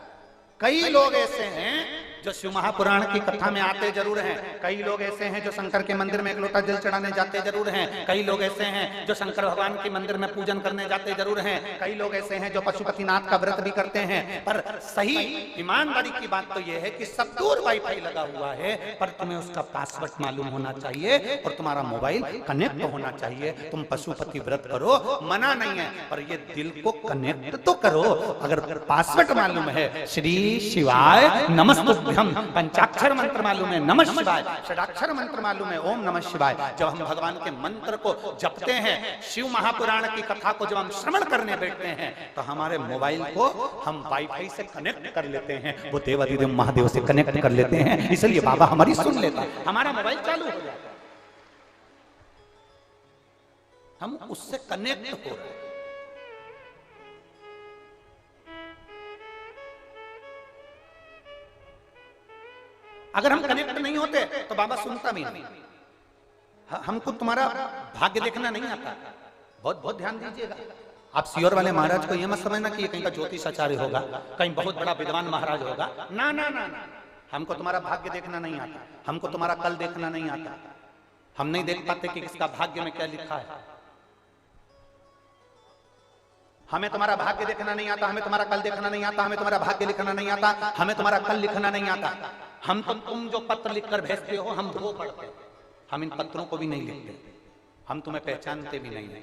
कई लोग ऐसे हैं जो शिव महापुराण की कथा में आते जरूर हैं। कई लोग ऐसे हैं जो शंकर के मंदिर में एक लोटा जल चढ़ाने जाते जरूर हैं। कई लोग ऐसे हैं जो शंकर भगवान के मंदिर में पूजन करने जाते जरूर हैं। कई लोग ऐसे हैं जो पशुपतिनाथ का व्रत भी करते हैं। पर सही ईमानदारी की बात तो यह है कि सब दूर वाईफाई लगा हुआ है, पर तुम्हें उसका पासवर्ड मालूम होना चाहिए और तुम्हारा मोबाइल कनेक्ट होना चाहिए। तुम पशुपति व्रत करो, मना नहीं है, पर ये दिल को कनेक्ट तो करो। अगर पासवर्ड मालूम है, श्री शिवाय नमस्तुभ्यं, पंचाक्षर मंत्र मालूम है नमः शिवाय, षडाक्षर मंत्र मालूम है ओम नमः शिवाय। जब हम भगवान के मंत्र को जपते हैं, शिव महापुराण की कथा को जब हम श्रवण करने बैठते हैं, तो हमारे मोबाइल को हम वाईफाई से कनेक्ट कर लेते हैं। वो देवादिदेव महादेव से कनेक्ट कर लेते हैं, इसलिए बाबा हमारी सुन लेता है, हमारा मोबाइल चालू हो जाता है, हम उससे कनेक्ट हो रहे हैं। अगर हम कनेक्ट नहीं होते तो बाबा सुनता भी नहीं। हमको तुम्हारा भाग्य देखना नहीं आता। बहुत बहुत ध्यान दीजिएगा। आप सियोर वाले महाराज को यह मत समझना कि ये कहीं का ज्योतिषाचार्य होगा, कहीं बहुत बड़ा विद्वान महाराज होगा। ना ना ना ना, हमको तुम्हारा भाग्य देखना नहीं आता, हमको तुम्हारा कल देखना नहीं आता। हम नहीं देख पाते कि किसका भाग्य में क्या लिखा है। हमें तुम्हारा भाग्य देखना नहीं आता, हमें तुम्हारा कल देखना नहीं आता, हमें तुम्हारा भाग्य लिखना नहीं आता, हमें तुम्हारा कल लिखना नहीं आता। हम तुम जो पत्र लिखकर भेजते हो, हम वो पढ़ते हैं, हम इन पत्रों को भी नहीं लिखते, हम तुम्हें पहचानते भी नहीं है।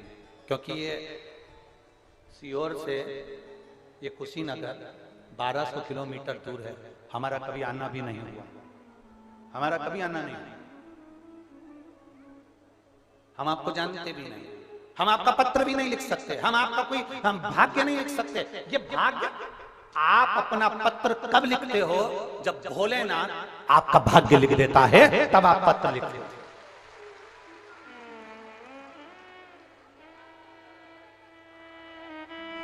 क्योंकि ये सीहोर से ये कुशीनगर 1200 किलोमीटर दूर है। हमारा कभी आना भी नहीं हुआ, हमारा कभी आना नहीं, हम आपको जानते भी नहीं, हम आपका पत्र भी नहीं लिख सकते, हम आपका कोई हम भाग्य नहीं लिख सकते। ये भाग्य आप अपना पत्र कब लिखते हो? जब भोलेनाथ आपका भाग्य लिख देता है, तब आप पत्र लिखते हो।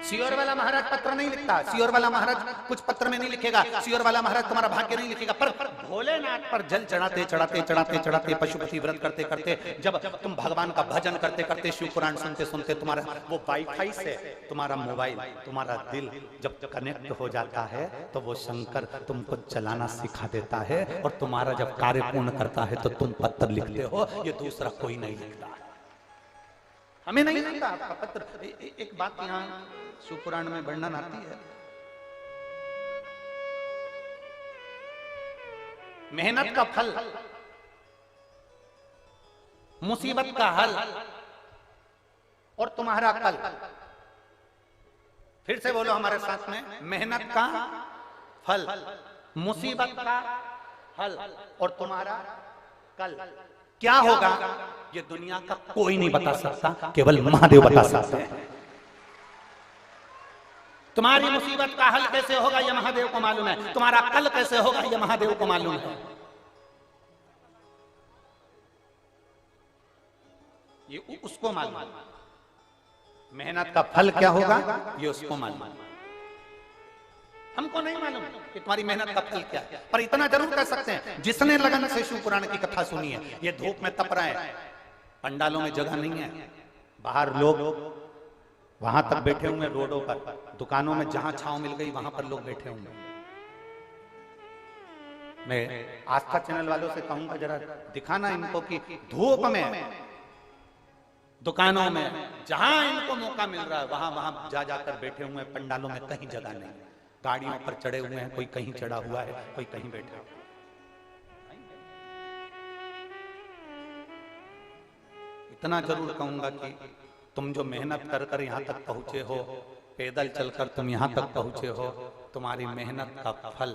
सियोर वाला महाराज पत्र नहीं लिखता, सियोर वाला महाराज कुछ पत्र में नहीं लिखेगा, सियोर वाला महाराज तुम्हारा भाग्य नहीं लिखेगा। पर भोलेनाथ पर जल चढ़ाते चढ़ाते चढ़ाते चढ़ाते पशुपति व्रत करते करते, जब तुम भगवान का भजन करते करते, शिव पुराण सुनते सुनते, तुम्हारा वो वाईफाई से तुम्हारा मोबाइल, तुम्हारा दिल जब कनेक्ट हो जाता है, तो वो शंकर तुमको चलाना सिखा देता है। और तुम्हारा जब कार्य पूर्ण करता है तो तुम पत्र लिखते हो, ये दूसरा कोई नहीं लिखता। हमें नहीं लिखता आपका पत्र। एक बात यहाँ शिवपुराण में वर्णन आती है, मेहनत का फल, मुसीबत का हल और तुम्हारा कल। फिर से बोलो हमारे साथ में, मेहनत का फल, मुसीबत का हल और तुम्हारा कल। क्या होगा ये दुनिया का कोई नहीं बता सकता, केवल महादेव बता सकते हैं। तुम्हारी मुसीबत का हल कैसे होगा यह महादेव को मालूम है, तुम्हारा कल कैसे होगा यह महादेव को मालूम है। ये उसको मालूम है। मेहनत का फल क्या होगा ये उसको मालूम है, हमको नहीं मालूम कि तुम्हारी मेहनत का फल क्या है। पर इतना जरूर कह सकते हैं, जिसने लगन से शिव पुराण की कथा सुनी है, ये धूप में तप रहे हैं, पंडालों में जगह नहीं है, बाहर लोग वहां तक बैठे हुए रोडों पर, दुकानों में जहां छांव मिल गई वहां पर लोग बैठे होंगे। मैं आस्था चैनल वालों से कहूंगा जरा दिखाना इनको कि धूप में दुकानों में जहां इनको मौका मिल रहा है वहां वहां जा जाकर बैठे हुए हैं, पंडालों में कहीं जगह नहीं, गाड़ियों पर चढ़े हुए हैं, कोई कहीं चढ़ा हुआ है, कोई कहीं बैठा हुआ है। इतना जरूर कहूंगा कि तुम जो मेहनत कर कर यहाँ तक पहुंचे हो, पैदल चलकर तुम यहाँ तक पहुंचे हो, तुम्हारी मेहनत का फल,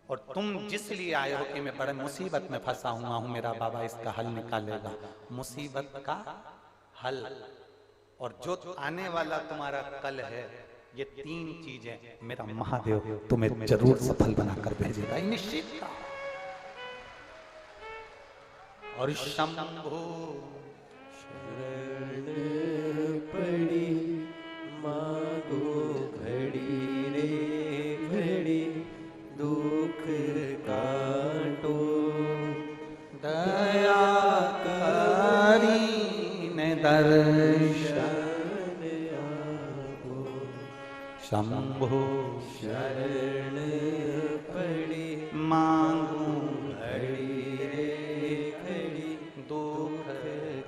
और तुम जिस लिए आए हो कि मैं बड़े मुसीबत में फंसा हुआ हूं, मेरा बाबा इसका हल निकालेगा, मुसीबत का हल और जो आने वाला तुम्हारा कल है, ये तीन चीजें मेरा महादेव तुम्हें जरूर सफल बनाकर भेजेगा, निश्चित था। और शंभु शरण पड़ी मांगो घड़ी रे घड़ी, दुख काटो दया करी ने दर्शन आपो, शंभु शरण पड़ी मांगू घड़ी रे घड़ी, दुख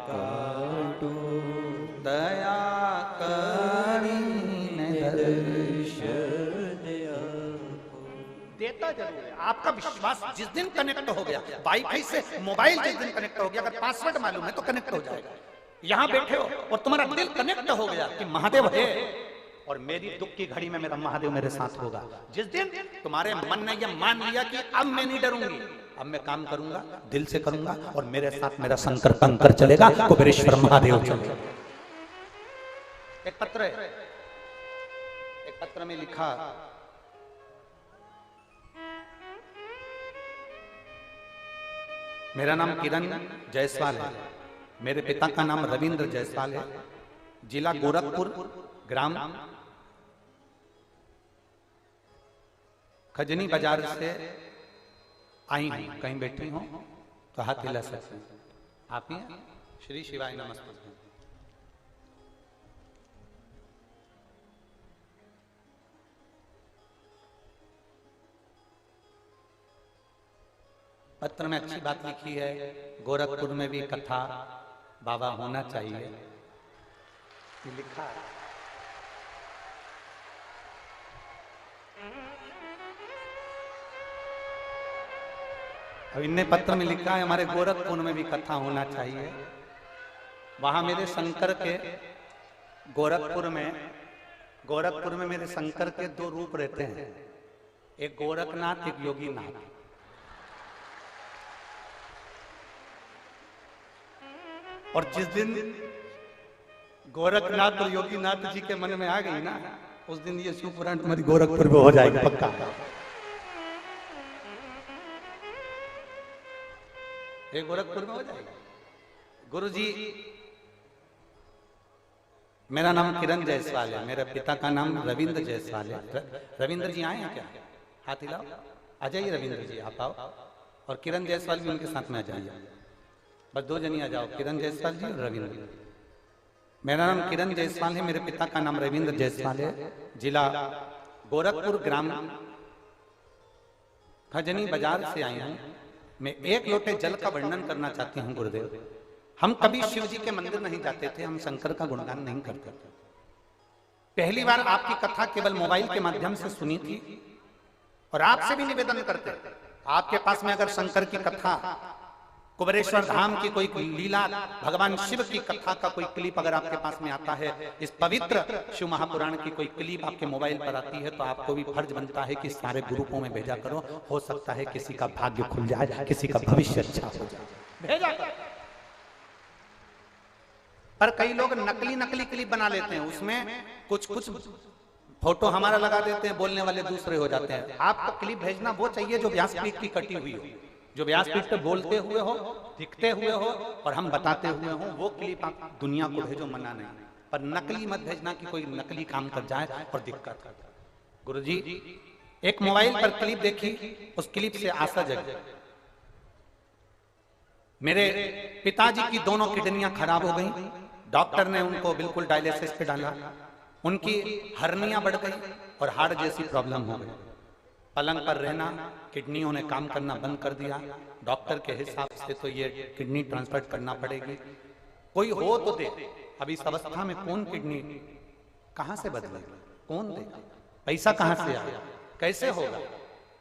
काटो दया करी ने दर्शन आपो। देता जरूर है। आपका विश्वास जिस दिन कनेक्ट हो गया वाईफाई से, मोबाइल जिस दिन कनेक्ट हो गया, अगर पासवर्ड मालूम है तो कनेक्ट हो जाएगा। यहाँ बैठे हो और तुम्हारा दिल कनेक्ट हो गया कि महादेव है और मेरी दुख की घड़ी में मेरा महादेव मेरे साथ होगा। जिस दिन तुम्हारे मन ने यह मान लिया कि अब मैं नहीं डरूंगी, अब मैं काम करूंगा, दिल से करूंगा और मेरे साथ मेरा शंकर कंकर चलेगा, कुबेरेश्वर महादेव चलेगा। एक पत्र है, एक पत्र में लिखा, मेरा नाम किरण जायसवाल है, मेरे पिता का नाम रविंद्र जायसवाल है, जिला गोरखपुर, ग्राम खजनी बाजार से आई हूं। कहीं बैठी हूं तो हाथ हिला सकते हैं आप ही हैं? श्री शिवाय नमस्ते। पत्र में अच्छी बात लिखी है, गोरखपुर में भी कथा बाबा होना चाहिए, ये लिखा है। अब इनने पत्र में लिखा है हमारे गोरखपुर में भी कथा होना चाहिए। वहां मेरे शंकर के गोरखपुर में मेरे शंकर के दो रूप रहते हैं, एक गोरखनाथ एक योगीनाथ। और जिस दिन गोरखनाथ और योगीनाथ जी के मन में आ गई ना, उस दिन ये शिव पुराण तुम्हारी गोरखपुर में हो जाएगी पक्का। ये गोरखपुर में हो जाएगा। गुरुजी, मेरा नाम किरण जायसवाल है, मेरे पिता का नाम रविंद्र जायसवाल है। रविंद्र जी आए हैं क्या? हाथ हिलाओ, आ जाइए रविंद्र जी, आप आओ। और किरण जायसवाल भी उनके साथ में आ जाइए, बस दो जनी आ जाओ, किरण जायसवाल जी और रविंद्र। मेरा नाम किरण जायसवाल है, मेरे पिता का नाम रविंद्र जायसवाल है, जिला गोरखपुर, ग्राम खजनी बाजार से आई हूं। मैं एक लोटे जल का वर्णन करना चाहती हूं गुरुदेव। हम कभी शिव जी के मंदिर नहीं जाते थे, हम शंकर का गुणगान नहीं करते थे। पहली बार आपकी कथा केवल मोबाइल के माध्यम से सुनी थी और आपसे भी निवेदन करते, आपके पास में अगर शंकर की कथा, कुबेरेश्वर धाम की कोई लीला, भगवान शिव की कथा का कोई क्लिप अगर आपके पास में आता है, इस पवित्र शिव महापुराण की कोई क्लिप आपके मोबाइल पर आती है, तो आपको भी फर्ज बनता है कि सारे ग्रुपों में भेजा करो। हो सकता है किसी का भाग्य खुल जाए, किसी का भविष्य अच्छा हो जाए, भेजा करो। पर कई लोग नकली नकली क्लिप बना लेते हैं, उसमें कुछ कुछ फोटो हमारा लगा देते हैं, बोलने वाले दूसरे हो जाते हैं। आपको क्लिप भेजना वो चाहिए जो व्यासपीठ की कटी हुई हो, जो व्यासपीठ पे बोलते हुए हो, दिखते हुए हो और हम बताते हुए हो, वो क्लिप आप दुनिया को भेजो, मना नहीं। पर नकली मत भेजना कि कोई नकली काम कर जाए और दिक्कत कर। गुरुजी एक मोबाइल पर क्लिप देखी, उस क्लिप से आशा जगी। मेरे पिताजी की दोनों किडनियां खराब हो गई, डॉक्टर ने उनको बिल्कुल डायलिसिस पे डाला, उनकी हर्नियां बढ़ गई और हार्ट जैसी प्रॉब्लम हो गई। पलंग पर रहना, किडनियों ने काम करना बंद कर दिया। डॉक्टर के हिसाब से तो ये किडनी ट्रांसप्लांट करना पड़ेगी, कोई हो तो दे। अब इस अवस्था में कौन किडनी कहां से बदलेगा, कौन दे, पैसा कहां से आएगा, कैसे होगा?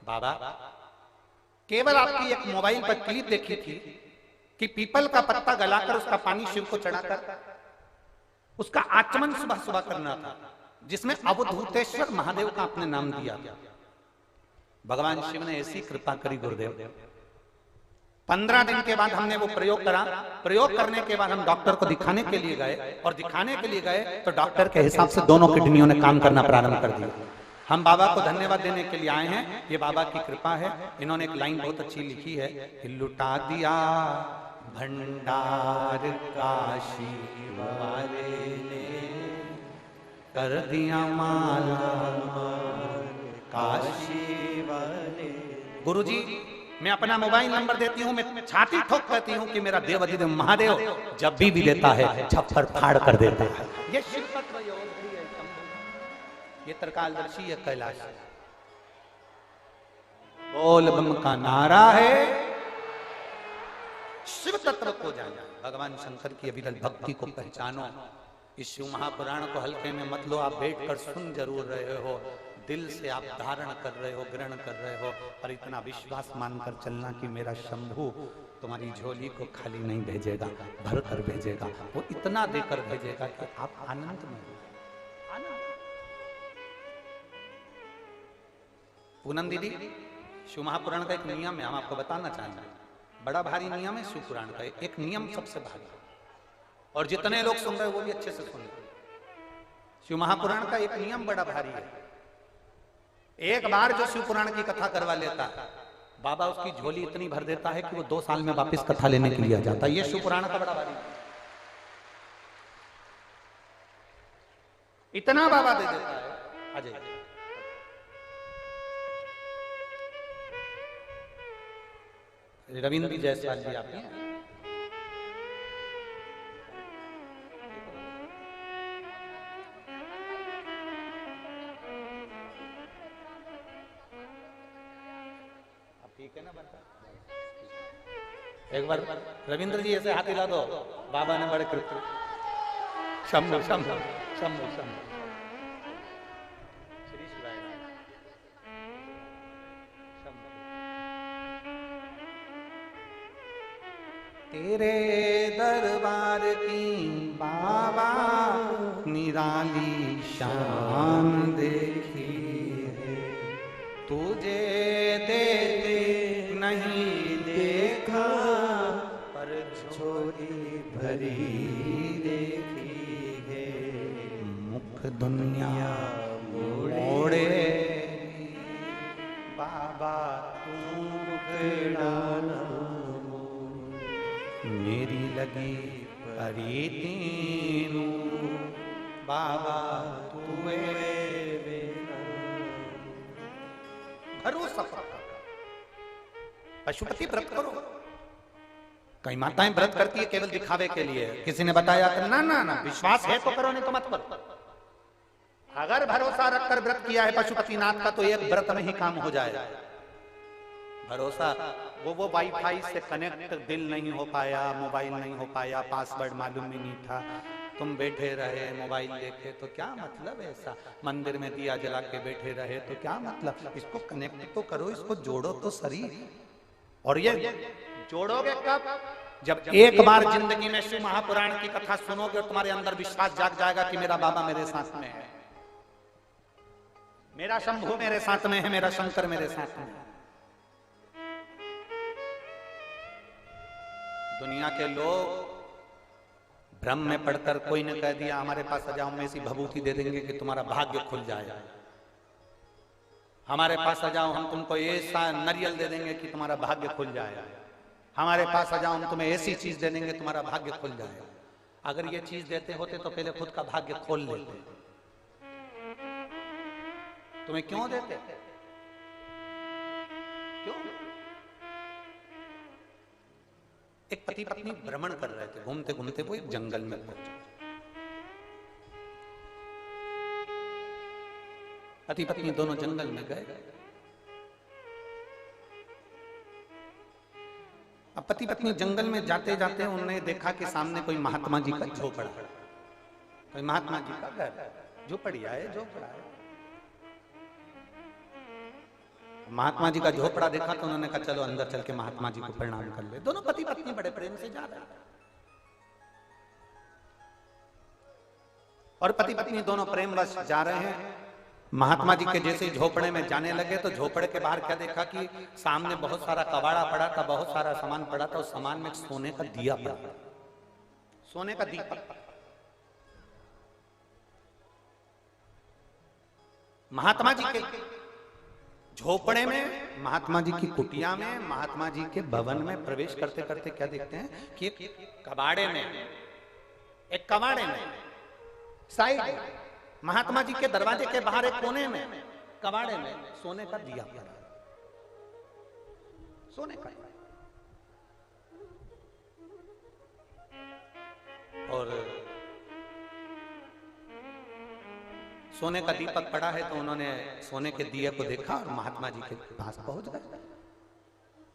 बाबा केवल आपकी एक मोबाइल पर क्लिप देखी थी कि पीपल का पत्ता गलाकर उसका पानी शिव को चढ़ाकर उसका आचमन सुबह सुबह करना था, जिसमें अवधूतेश्वर महादेव का आपने नाम दिया। भगवान शिव ने ऐसी कृपा करी गुरुदेव, 15 दिन के बाद हमने वो प्रयोग करा। प्रयोग करने के बाद हम डॉक्टर को दिखाने के लिए गए, और दिखाने के लिए गए तो डॉक्टर के हिसाब से दोनों किडनियों ने काम करना प्रारंभ कर दिया। हम बाबा को धन्यवाद देने के लिए आए हैं, ये बाबा की कृपा है। इन्होंने एक लाइन बहुत अच्छी लिखी है, लुटा दिया भंडार काशी वाले ने, कर दिया माला काशी वाले। गुरुजी मैं अपना मोबाइल नंबर देती हूँ, मैं छाती ठोक कहती हूँ कि मेरा देव अधिदेव महादेव जब भी देता है छप्पर फाड़ कर देता है। ये शिव तत्व योग है, ये त्रिकालदर्शी है, कैलाश है। बोल बम का नारा है, शिव तत्व को जाना। भगवान शंकर की अविरल भक्ति को पहचानो। इस शिव महापुराण को हल्के में मत लो, आप बैठकर सुन जरूर रहे हो, दिल से आप धारण कर रहे हो, ग्रहण कर रहे हो, पर इतना विश्वास मानकर चलना कि मेरा शंभू तुम्हारी झोली को खाली नहीं भेजेगा, भर कर भेजेगा। वो इतना देकर भेजेगा कि आप आनंद में हो। पूनम दीदी, शिव महापुराण का एक नियम है, हम आपको बताना चाहेंगे। बड़ा भारी नियम है शिव पुराण का, एक नियम सबसे भारी, और जितने लोग सुन रहे हैं वो भी अच्छे से सुन रहे। शिव महापुराण का एक नियम बड़ा भारी है। एक बार जो शिव पुराण की कथा करवा लेता है, बाबा उसकी झोली इतनी भर देता है कि वो 2 साल में वापस कथा लेने के लिए आ जाता है। ये शिव पुराण का बड़ा भारी, इतना बाबा दे देता है। अजय रविंद्र जायसवाल जी आप हैं? ठीक है ना बता? एक बार रविंद्र जी ऐसे हाथ हिला दो, बाबा ने बड़े कृपा। शंभु शंभु शंभु शंभु श्री शिवाय शंभु। तेरे दरबार की बाबा निराली शान देखी है, तुझे देते नहीं देखा, पर झोली भरी देखी है। मुख दुनिया मोड़े बाबा तू मुखड़ाना, मेरी लगी परी तीनू बाबा तुए भरोसा। पशुपति व्रत करो। कई माताएं व्रत करती है केवल दिखावे के लिए, किसी ने बताया तो ना ना ना, विश्वास है तो करो, नहीं तो मत करो। अगर भरोसा रखकर व्रत किया है पशुपतिनाथ का तो एक व्रत में ही काम हो जाएगा। भरोसा वो वाईफाई से कनेक्ट दिल नहीं हो पाया, मोबाइल नहीं हो पाया, पासवर्ड मालूम ही नहीं था, तुम बैठे रहे मोबाइल देखे तो क्या मतलब ऐसा, मंदिर में दिया जला के बैठे रहे तो क्या मतलब। इसको कनेक्ट तो करो, इसको जोड़ो तो शरीर। और ये जोड़ोगे कब? जब एक बार जिंदगी में शिव महापुराण की कथा सुनोगे और तुम्हारे अंदर विश्वास जाग जाएगा कि मेरा बाबा मेरे साथ में है, मेरा शंभू मेरे साथ में है, मेरा शंकर मेरे साथ में है। दुनिया के लोग भ्रम में पढ़कर कोई ने कह दिया हमारे पास आ जाओ, हम ऐसी भभूति दे देंगे कि तुम्हारा भाग्य खुल जाएगा। हमारे पास आ जाओ, हम तुमको ऐसा नारियल दे देंगे कि तुम्हारा भाग्य खुल जाएगा। हमारे पास आ जाओ, हम तुम्हें ऐसी चीज दे देंगे तुम्हारा भाग्य खुल जाएगा। अगर ये चीज देते होते तो पहले खुद का भाग्य खोल लेते। तुम्हें क्यों देते? क्यों? एक पति पत्नी भ्रमण कर रहे थे, घूमते घूमते वो एक जंगल में पहुंचे। पति पत्नी दोनों जंगल में गए। अब पति पत्नी जंगल में जाते जाते उन्होंने देखा कि सामने कोई महात्मा जी का झोपड़ा है। कोई महात्मा जी का घर, झोपड़िया है, झोपड़ा है। महात्मा जी का झोपड़ा देखा तो उन्होंने कहा चलो अंदर चल के महात्मा जी को प्रणाम कर ले। दोनों पति पत्नी बड़े प्रेम से जा रहे हैं और पति पत्नी दोनों प्रेमवश जा रहे हैं। महात्मा जी के जैसे झोपड़े में जाने लगे तो झोपड़े के बाहर क्या देखा कि सामने बहुत सारा कबाड़ा पड़ा था, बहुत सारा सामान पड़ा था। उस सामान में एक सोने का दिया पड़ा, सोने का दीपक। महात्मा जी के झोपड़े में, महात्मा जी की कुटिया में, महात्मा जी के भवन में प्रवेश करते करते क्या देखते हैं कि एक कबाड़े में साइड महात्मा जी के दरवाजे के बाहर एक कोने में कबाड़े में सोने का दिया पड़ा, सोने का। और सोने का दीपक पड़ा है तो उन्होंने सोने के दिए को देखा और महात्मा जी के पास पहुंच गए।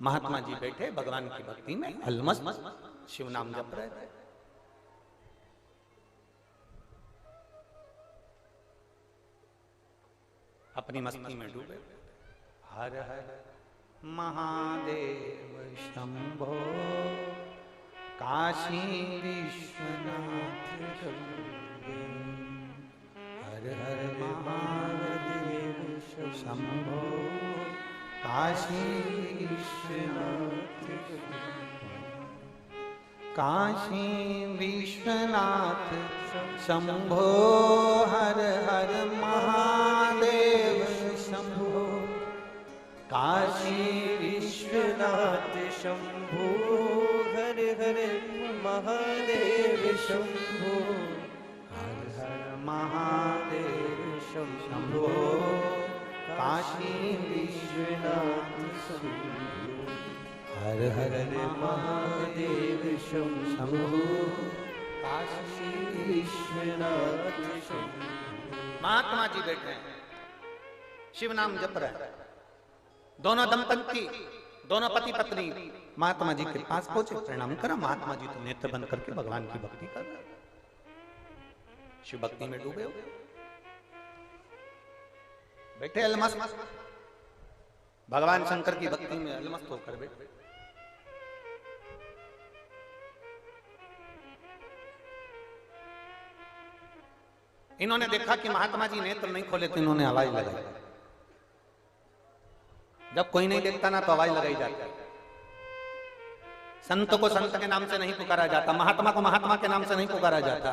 महात्मा जी बैठे भगवान की भक्ति में अलमस्त शिव नाम जप रहे थे। अपनी मस्ती में डूबे। हर हर महादेव शंभो काशी विश्वनाथ शंभो। हर हर महादेव शंभो काशी विश्वनाथ काशी विश्वनाथ शंभो। हर हर महादेव शंभो काशी विश्वनाथ शंभो। हर हर महादेव शंभो। हर हर महादेव शंभो काशी विश्वनाथ शंभो। हर हर महादेव शंभो काशी विश्वनाथ शंभो। महात्मा जी बैठे हैं, शिव नाम जप रहे हैं। दोनों दंपति, दोनं पति पत्नी महात्मा जी के पास पहुंचे, प्रणाम करा। महात्मा जी तो नेत्र बंद करके भगवान की भक्ति कर रहे, शिव भक्ति में डूबे हो बैठे अलमस्त, भगवान शंकर की भक्ति में अलमस्त होकर बैठे। इन्होंने देखा कि महात्मा जी नेत्र नहीं खोले तो इन्होंने आवाज लगाई। जब कोई नहीं देखता ना तो आवाज लगाई जाती है। संत को संत के नाम से नहीं पुकारा जाता, महात्मा को महात्मा के नाम से नहीं पुकारा जाता,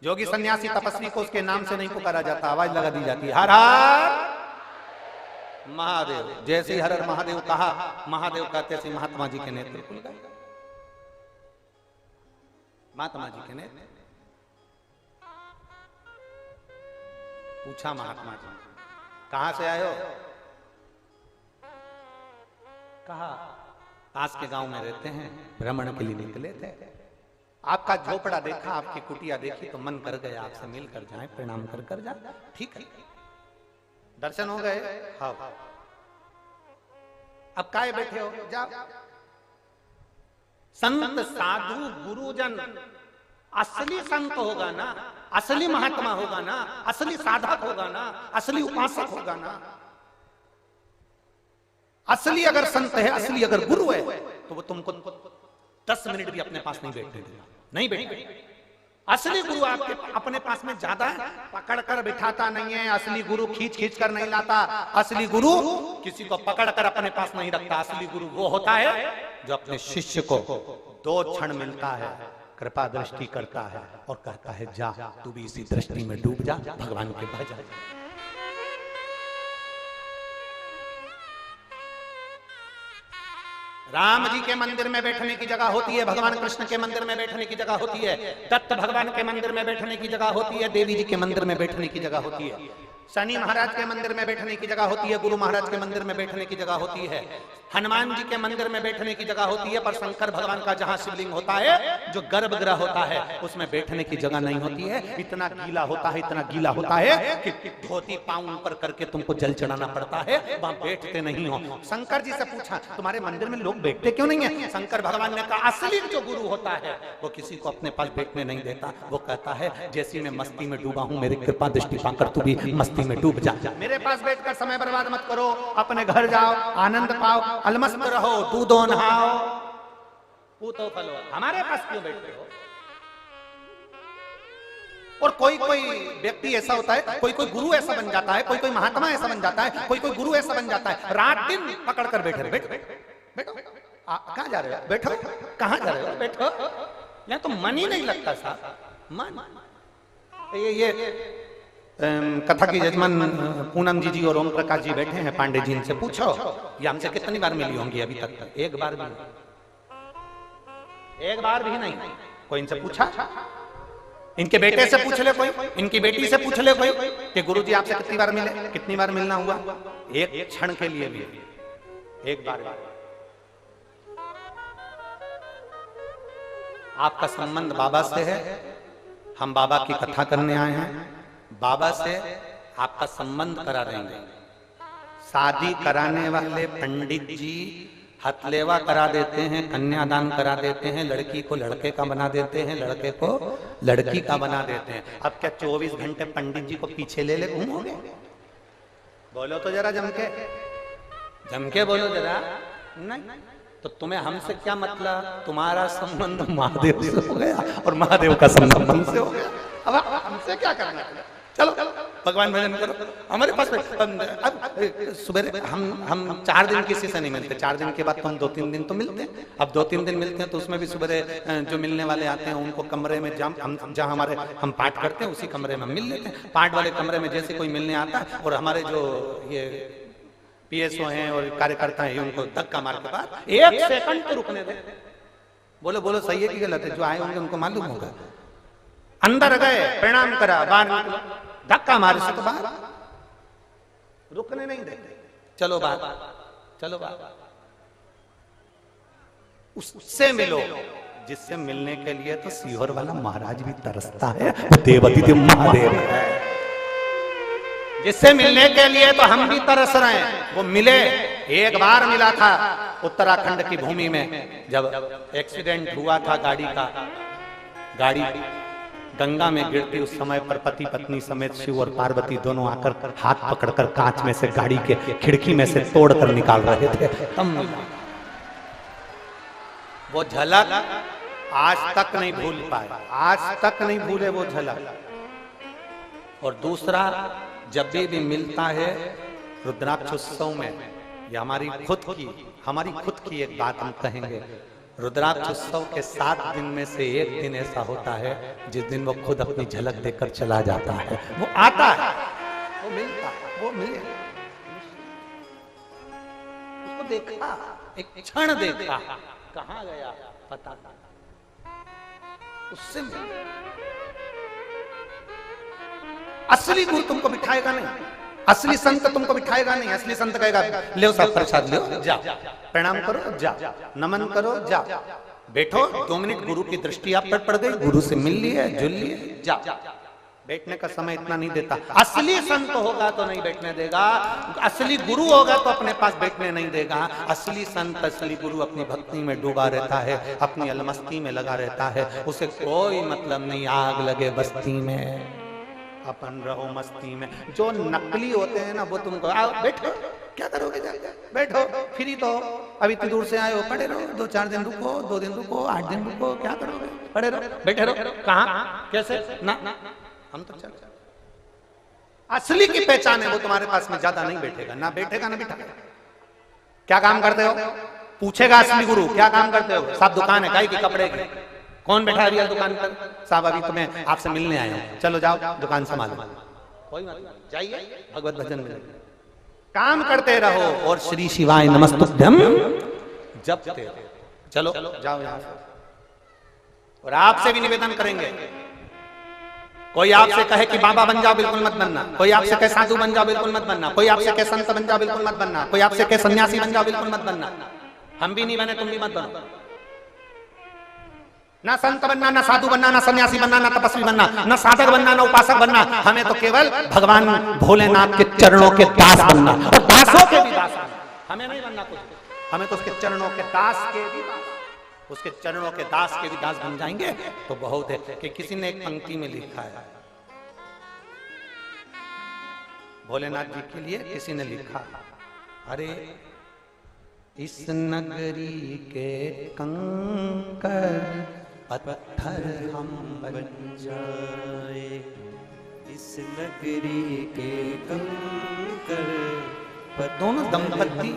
योगी सन्यासी तपस्वी को उसके नाम से नहीं पुकारा जाता, आवाज लगा दी जाती है। हर हर महादेव। जैसे ही हर हर महादेव कहा, महादेव कहते ऐसे महात्मा जी के नेत्र खुल गए। महात्मा जी के नेत्र। पूछा महात्मा जी कहां से आए हो? कहा पास के गांव में रहते हैं, भ्रमण के लिए निकले थे। आपका झोपड़ा देखा, आपकी कुटिया देखी तो मन कर गया आपसे मिल कर जाए, प्रणाम कर कर जाए। ठीक है, दर्शन हो गए। हाँ, अब काहे बैठे हो? जाओ। संत साधु गुरुजन असली संत होगा ना, असली महात्मा होगा ना, असली साधक होगा ना, असली उपासक होगा ना, असली अगर संत है, असली अगर गुरु है तो वो तुमको 10 मिनट भी अपने पास नहीं बैठने देगा, नहीं बैठे। असली गुरु आपके अपने पास में ज्यादा पकड़ कर बिठाता नहीं है, असली गुरु खींच खींच कर नहीं लाता, असली गुरु किसी को पकड़ कर अपने पास नहीं रखता। असली गुरु वो होता है जो अपने शिष्य को 2 क्षण मिलता है, कृपा दृष्टि करता है और कहता है जा तू भी इसी दृष्टि में डूब जा, भगवान के पास जा। राम जी के मंदिर में बैठने की जगह होती है, भगवान कृष्ण के मंदिर में बैठने की जगह होती है, दत्त भगवान के मंदिर में बैठने की जगह होती है, देवी जी के मंदिर में बैठने की जगह होती है, शनि महाराज के मंदिर में बैठने की जगह होती है, गुरु महाराज के मंदिर में बैठने की जगह होती है, हनुमान जी के मंदिर में बैठने की जगह होती है, पर शंकर भगवान का जहां शिवलिंग होता है, जो गर्भगृह होता है, उसमें बैठने की जगह नहीं होती है। इतना गीला होता है, इतना गीला होता है कि धोती पांव ऊपर करके तुमको जल चढ़ाना पड़ता है, वहां बैठते नहीं हो। शंकर जी से पूछा तुम्हारे मंदिर में लोग बैठते क्यों नहीं है? शंकर भगवान ने कहा असली जो गुरु होता है वो किसी को अपने पास बैठने नहीं देता। वो कहता है जैसी मैं मस्ती में डूबा हूं, मेरी कृपा दृष्टि पाकर तू भी मस्ती में डूब जा, मेरे पास बैठकर समय बर्बाद मत करो, अपने घर जाओ, आनंद पाओ, अलमस्त रहो, दूधो नहाओ, पूतो फलो, हमारे पास क्यों बैठते हो? और कोई कोई व्यक्ति ऐसा होता है, कोई कोई गुरु ऐसा बन जाता है, कोई कोई महात्मा ऐसा बन जाता है, कोई कोई गुरु ऐसा बन जाता है, रात दिन पकड़ कर बैठे, बैठो बैठो, कहां जा रहे हो? बैठो, कहां जा रहे हो? बैठो, यहाँ तो मन ही नहीं लगता साहब, मन। ये कथा की यजमान पूनम जी और ओम प्रकाश जी बैठे हैं, पांडे जी, इनसे पूछो ये हमसे कितनी बार मिली होंगी अभी तक? एक बार भी, एक बार भी नहीं। कोई इनसे पूछा? इनके बेटे से पूछ ले कोई, इनकी बेटी से पूछ ले कोई कि गुरुजी आपसे कितनी बार मिले, कितनी बार मिलना हुआ? एक क्षण के लिए भी, एक बार भी। आपका संबंध बाबा से है, हम बाबा की कथा करने आए हैं, बाबा से आपका संबंध करा देंगे। शादी कराने वाले पंडित जी हथलेवा करा देते हैं, कन्यादान करा देते हैं, लड़की को लड़के का बना देते हैं, लड़के को लड़की का बना देते हैं। अब क्या 24 घंटे पंडित जी को पीछे ले ले घूमोगे? बोलो तो जरा जम के बोलो जरा। नहीं तो तुम्हें हमसे क्या मतलब? तुम्हारा संबंध महादेव से हो गया और महादेव का संबंध हमसे हो गया। अब हमसे क्या करना है? चलो भगवान भजन करो, हमारे पास। अब सुबह हम 4 दिन किसी से नहीं मिलते, 4 दिन के बाद तो हम 2-3 दिन तो मिलते हैं। अब 2-3 दिन मिलते हैं तो उसमें भी सुबह जो मिलने वाले आते हैं उनको कमरे में जहाँ हमारे हम पाठ करते हैं उसी कमरे में हम मिल लेते हैं। पाठ वाले कमरे में जैसे कोई मिलने आता है और हमारे जो ये PSO हैं और कार्यकर्ता हैं उनको धक्का मार के बाद 1 सेकंड तो रुकने दे। बोलो बोलो सही है कि गलत है? जो आए होंगे उनको मालूम होगा। अंदर गए, प्रणाम करा, बाहर निकलो, धक्का मारे से तो बाहर रुकने नहीं देते। चलो बाहर, चलो बाहर। उससे मिलो जिससे मिलने के लिए तो सीहोर वाला महाराज भी तरसता है, देवाधिदेव महादेव है। जिससे मिलने के लिए तो हम भी तरस रहे हैं। वो मिले, एक बार मिला था उत्तराखंड की भूमि में, जब एक्सीडेंट हुआ था गाड़ी का, गाड़ी गंगा में गिरती उस समय पर पति पत्नी समेत शिव और पार्वती दोनों आकर हाथ पकड़कर कांच में से गाड़ी के खिड़की में से तोड़कर निकाल रहे थे। तब वो झलक आज तक नहीं भूल पाए, आज तक नहीं भूले वो झलक। और दूसरा, जब भी मिलता है रुद्राक्ष उत्सव में, ये हमारी खुद की एक बात हम कहेंगे। रुद्राक्ष उत्सव के 7 दिन में से एक दिन ऐसा होता है जिस दिन वो खुद अपनी झलक देकर चला जाता है। वो आता है, वो मिलता है, वो मिले, उसको देखा, एक क्षण देखा, कहां गया पता नहीं, उससे मिले। असली गुरु तुमको बिठाएगा नहीं, असली संत तुमको बिठाएगा नहीं। असली संत कहेगा ले साहब प्रसाद लो, जाओ, प्रणाम करो, जाओ, नमन करो, जाओ, बैठो 2 मिनट, गुरु की दृष्टि आप पर पड़ गई, गुरु से मिल लिए, जुल लिए, जाओ। बैठने का समय इतना नहीं देता। असली संत होगा तो नहीं बैठने देगा, असली गुरु होगा तो अपने पास बैठने नहीं देगा। असली संत, असली गुरु अपनी भक्ति में डूबा रहता है, अपनी अलमस्ती में लगा रहता है, उसे कोई मतलब नहीं आग लगे बस्ती में, अपन रहो मस्ती में। जो नकली होते हैं ना वो तुमको आओ बैठो, क्या करोगे, बैठो, फ्री तो अभी इतनी दूर से आए हो, पड़े रहो, 2-4 दिन रुको, 2 दिन रुको, 8 दिन रुको, क्या करोगे, पड़े रहो, बैठे रहो। कहाँ, कैसे? ना हम तो चल। असली की पहचान है वो तुम्हारे पास में ज्यादा नहीं बैठेगा, ना बैठेगा ना बिठाएगा। क्या काम करते हो पूछेगा असली गुरु, क्या काम करते हो? सब दुकान है, काई की, कपड़े की। कौन बैठा है भैया दुकान पर? साहब अभी तो मैं आपसे मिलने आया हूं, चलो जाओ दुकान संभालो। कोई बात नहीं, जाइए भगवत भजन में काम करते रहो और श्री शिवाय नमस्तुभ्यम जपते रहो। चलो जाओ यहां से। और आपसे भी निवेदन करेंगे, कोई आपसे कहे कि बाबा बन जाओ, बिल्कुल मत बनना। कोई आपसे कहे साधु बन जाओ, बिल्कुल मत बनना। कोई आपसे कहे संत बन जाओ, बिल्कुल मत बनना। कोई आपसे कहे सन्यासी बन जाओ, बिल्कुल मत बनना। हम भी नहीं बने, तुम भी मत बनो। ना संत बनना, ना साधु बनना, ना सन्यासी बनना, ना तपस्वी बनना, ना साधक बनना, ना उपासक बनना। हमें तो केवल भगवान भोलेनाथ के चरणों के दास बनना, और दासों के भी दास बनना। हमें नहीं बनना कुछ, हमें तो उसके चरणों के दास के भी दास, उसके चरणों के दास के भी दास बन जाएंगे तो बहुत है। कि किसी ने एक पंक्ति में लिखा है, भोलेनाथ जी के लिए किसी ने लिखा, अरे इस नगरी के कंकर पत्थर हम बन जाए, इस नगरी के कंकर पत्थर। दोनों दंपत्ति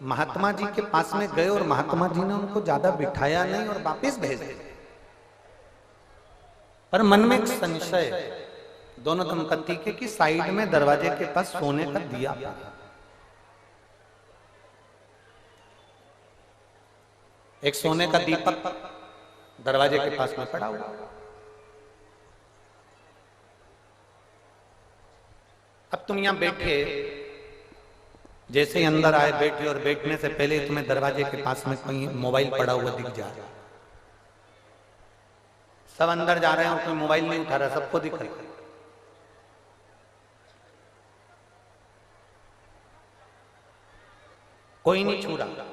महात्मा जी के पास में गए और महात्मा जी ने उनको ज्यादा बिठाया नहीं और वापस भेज दिया। पर मन में एक संशय दोनों दंपत्ति के कि साइड में दरवाजे के पास सोने का दिया था। एक सोने का दीपक दरवाजे के पास में पड़ा हुआ। अब तुम यहां बैठे, जैसे ही अंदर आए बैठे और बैठने से पहले तुम्हें दरवाजे के पास में कोई मोबाइल पड़ा हुआ दिख जाए। सब अंदर जा रहे हैं और कोई मोबाइल नहीं उठा रहा, सबको दिख रहा है। कोई नहीं छू रहा।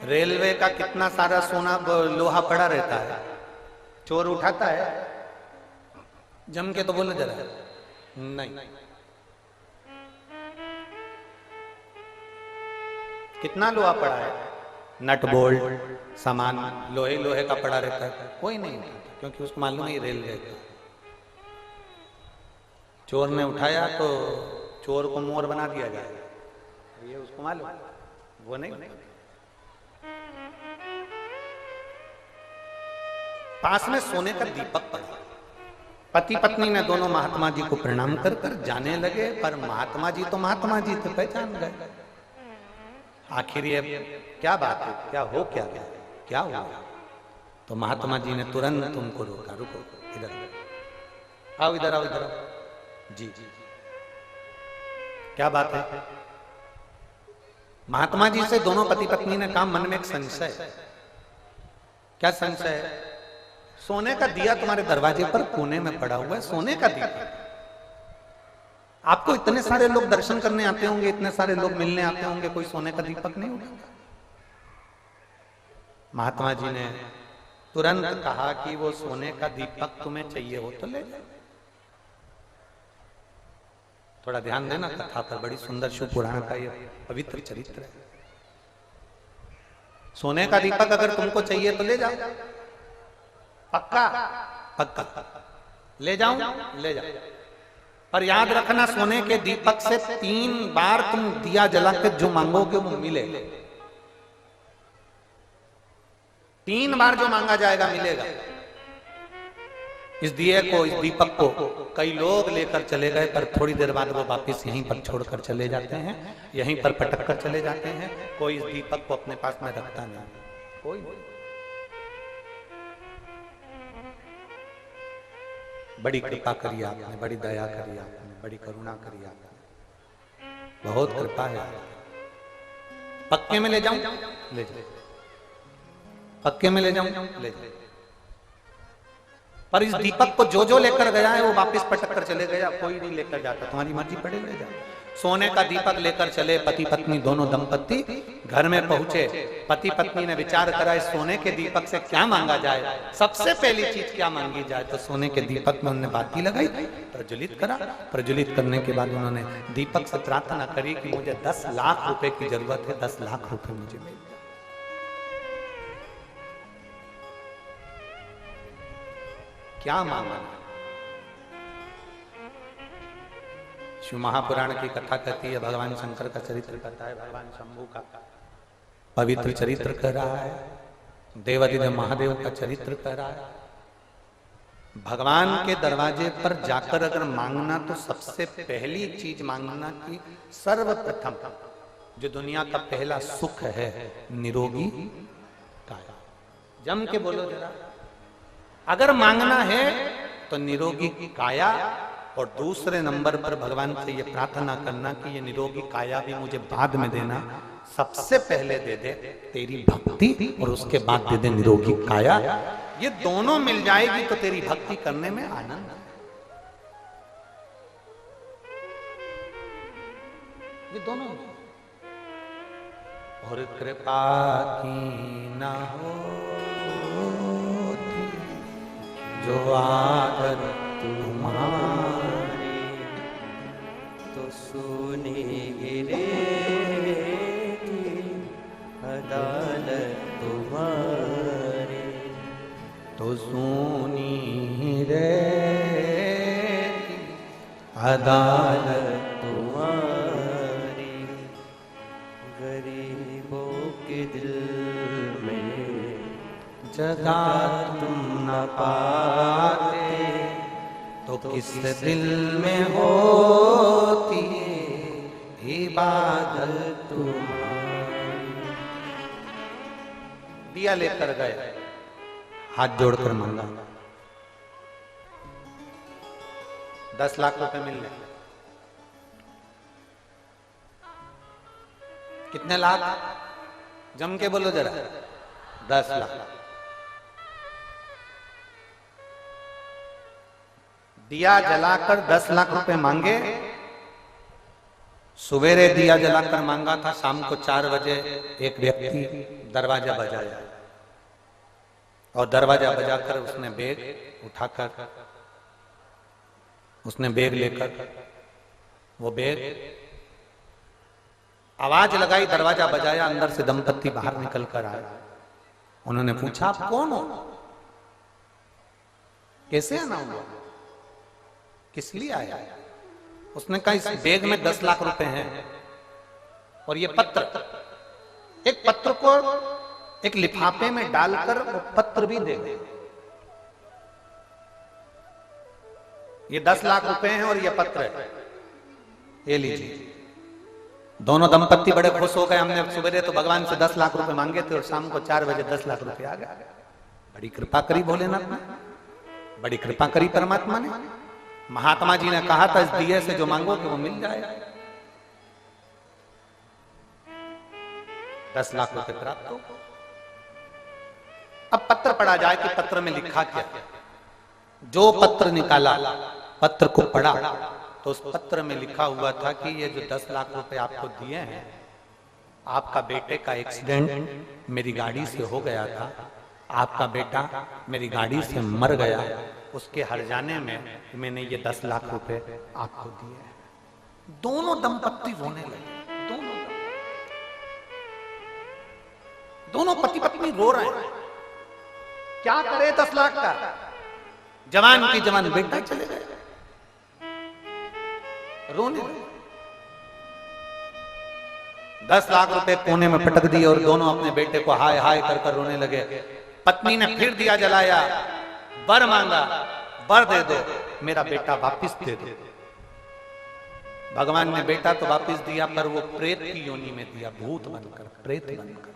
रेलवे का कितना सारा सोना लोहा पड़ा रहता है, चोर उठाता है जम के तो बोले जरा नहीं। कितना लोहा पड़ा है, नट बोल्ट सामान लोहे लोहे का पड़ा रहता है, कोई नहीं उठाता क्योंकि उसको मालूम है रेलवे का। चोर ने उठाया तो चोर को मोर बना दिया जाएगा, ये उसको मालूम, वो नहीं। पास में सोने का दीपक पड़ा। पति पत्नी ने दोनों महात्मा जी को प्रणाम कर कर जाने लगे, पर महात्मा जी तो महात्मा जी थे, पहचान गए। आखिर ये क्या बात है, क्या हो क्या गया, क्या हुआ? तो महात्मा जी ने तुरंत उनको रोका, रुको इधर आओ, इधर आओ, इधर आओ। जी जी क्या बात है? महात्मा जी से दोनों पति पत्नी ने कहा, मन में एक संशय। क्या संशय है? सोने का दिया तुम्हारे दरवाजे पर कोने में पड़ा हुआ है, सोने का दिया। आपको इतने सारे लोग दर्शन करने आते होंगे, इतने सारे लोग मिलने आते होंगे, कोई सोने का दीपक नहीं उठाता। महात्मा जी ने तुरंत कहा कि वो सोने का दीपक तुम्हें चाहिए हो तो ले जाओ। थोड़ा ध्यान देना कथा पर, बड़ी सुंदर शिव पुराण का ये पवित्र चरित्र है। सोने का दीपक अगर तुमको चाहिए तो ले जाओ, पक्का पक्का ले जाऊं, ले जाओ। पर याद रखना, सोने के दीपक से 3 बार तुम दिया जला के जो मांगोगे वो मिलेगा। 3 बार जो मांगा जाएगा मिलेगा। इस दिए को, इस दीपक को कई लोग लेकर चले गए, पर थोड़ी देर बाद वो वापस यहीं पर छोड़कर चले जाते हैं, यहीं पर पटक कर चले जाते हैं। कोई इस दीपक को अपने पास में रखता नहीं, कोई नहीं। बड़ी कृपा करी आपने, बड़ी दया करी आपने, बड़ी करुणा करी आपने, बहुत कृपा है। पक्के में ले जाऊं, ले जाओ। पक्के में ले जाऊं, ले जाओ। पर इस दीपक को जो जो लेकर गया है वो वापस पटक कर चले गया, कोई नहीं लेकर जाता। तुम्हारी मर्जी पड़े, ले जाओ। सोने का दीपक लेकर चले पति पत्नी दोनों दंपत्ति। घर में पहुंचे, पति पत्नी ने विचार करा इस सोने के दीपक से क्या मांगा जाए, सबसे पहली चीज क्या मांगी जाए। तो सोने के दीपक में उन्होंने बाती लगाई, प्रज्वलित करा। प्रज्वलित करने के बाद उन्होंने दीपक से प्रार्थना करी कि मुझे 10 लाख रुपए की जरूरत है, 10 लाख रुपए मुझे मिल जाए। क्या मांगा? शिव महापुराण की कथा कहती है, भगवान शंकर का चरित्र कहता है, भगवान शंभू का पवित्र चरित्र कह रहा है, देवादिदेव महादेव का चरित्र कह रहा है। भगवान के दरवाजे पर जाकर अगर मांगना तो सबसे पहली चीज मांगना कि सर्वप्रथम जो दुनिया का पहला सुख है, निरोगी काया। जम के बोलो जरा, अगर मांगना है तो निरोगी काया, और दूसरे नंबर पर भगवान से ये प्रार्थना करना कि ये निरोगी काया भी मुझे बाद में देना, सबसे पहले दे दे तेरी भक्ति और उसके बाद दे दे निरोगी काया। ये दोनों मिल जाएगी तो तेरी भक्ति करने में आनंद है। ये दोनों और कृपा की ना हो जो आदर तुम्हारी तो सुने गिरे अदालत तुम्हारी, तो सुनी रे अदालत तुम्हारी, गरीबों के दिल में जगा तुम न पाते तो किस दिल में होती इबादत तुम्हारी। दिया लेकर गए, हाथ जोड़कर मांगा, 10 लाख रुपए मिल गए। कितने लाख? जम के बोलो जरा, 10 लाख। दिया जलाकर 10 लाख रुपए मांगे। सवेरे दिया जलाकर मांगा था, शाम को 4 बजे एक व्यक्ति दरवाजा बजाया और दरवाजा बजाकर उसने बैग उठाकर, उसने बैग लेकर वो बैग आवाज लगाई, दरवाजा बजाया, अंदर से दंपत्ति बाहर निकल कर आए। उन्होंने पूछा आप कौन हो, कैसे आना हुआ, किस लिए आया? उसने कहा इस बैग में 10 लाख रुपए हैं और ये पत्र, एक पत्र को एक लिफाफे में डालकर वो पत्र भी दे गए। ये 10 लाख रुपए हैं और ये पत्र है, ये लीजिए। दोनों दंपत्ति बड़े खुश हो गए। हमने सवेरे तो भगवान से 10 लाख रुपए मांगे थे और शाम को 4 बजे 10 लाख रुपए आ गए। बड़ी कृपा करी भोलेनाथ ने, बड़ी कृपा करी परमात्मा ने। महात्मा जी ने कहा था इस दिए से जो मांगोगे वो मिल जाएगा। 10 लाख रुपए प्राप्त हो। अब पत्र पढ़ा जाए कि पत्र में लिखा क्या। जो पत्र निकाला, पत्र को पढ़ा तो उस पत्र में लिखा हुआ था कि ये जो 10 लाख रुपए आपको दिए हैं, आपका बेटे का एक्सीडेंट मेरी गाड़ी से हो गया था, आपका बेटा मेरी गाड़ी से मर गया, उसके हर्जाने में मैंने ये 10 लाख रुपए आपको दिए। दोनों दंपत्ति रोने लगे, दोनों पति पत्नी रो रहे हैं। क्या करे 10 लाख का? जवान की जवान बेटा चले गए, रोने लगे। 10 लाख रुपए कोने में पटक दिए और दोनों अपने बेटे को हाय हाय कर रोने लगे। पत्नी ने फिर दिया जलाया, वर मांगा, वर दे दो, मेरा बेटा वापिस दे दो। भगवान ने बेटा तो वापिस दिया, पर वो प्रेत की योनि में दिया, भूत बनकर, प्रेत बनकर।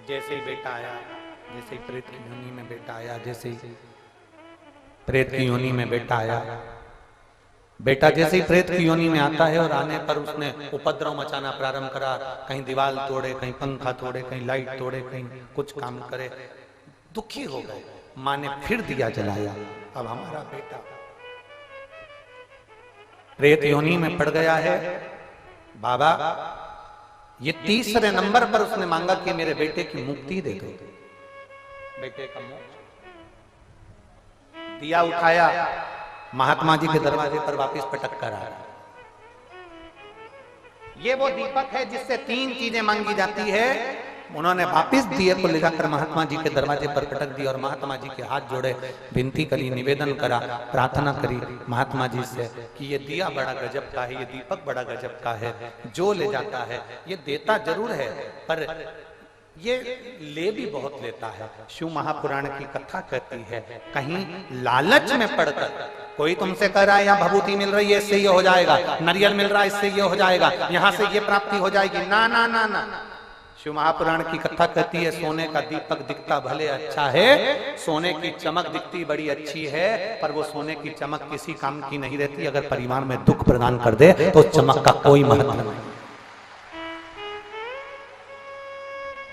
जैसे ही बेटा आया, जैसे ही प्रेत की योनि में बेटा आया, जैसे ही प्रेत की योनि में बेटा आया, बेटा जैसे ही प्रेत की योनि में आता है और आने पर उसने उपद्रव मचाना प्रारंभ करा। कहीं दीवार तोड़े, कहीं पंखा तोड़े, कहीं लाइट तोड़े, कहीं कुछ काम करे। दुखी हो गए। माँ ने फिर दिया जलाया। अब हमारा बेटा प्रेत योनि में पड़ गया है। बाबा, ये तीसरे नंबर पर उसने मांगा कि मेरे बेटे की मुक्ति दे दो, बेटे का मोक्ष। दिया उठाया, महात्मा जी के दरवाजे पर वापस पटक कर आया। ये वो दीपक है जिससे 3 चीजें मांगी जाती है उन्होंने वापिस दिए को ले जाकर महात्मा जी के दरवाजे पर पटक दिया और महात्मा जी के हाथ जोड़े, विनती करी, निवेदन करा, प्रार्थना करी महात्मा जी से कि ये दिया बड़ा गजब का है, ये दीपक बड़ा गजब का है, जो ले जाता है ये देता जरूर है पर ये ले भी बहुत लेता है। शिव महापुराण की कथा कहती है कहीं लालच में पड़कर कोई तुमसे कह रहा है यहाँ भभूति मिल रही है इससे ये हो जाएगा, नारियल मिल रहा है इससे ये हो जाएगा, यहाँ से ये प्राप्ति हो जाएगी, ना ना ना ना। शिव महापुराण की कथा कहती है सोने का दीपक दिखता भले अच्छा है, सोने की चमक दिखती बड़ी अच्छी है, पर वो सोने की चमक किसी काम की नहीं रहती अगर परिवार में दुख प्रदान कर दे तो चमक का कोई महत्व नहीं।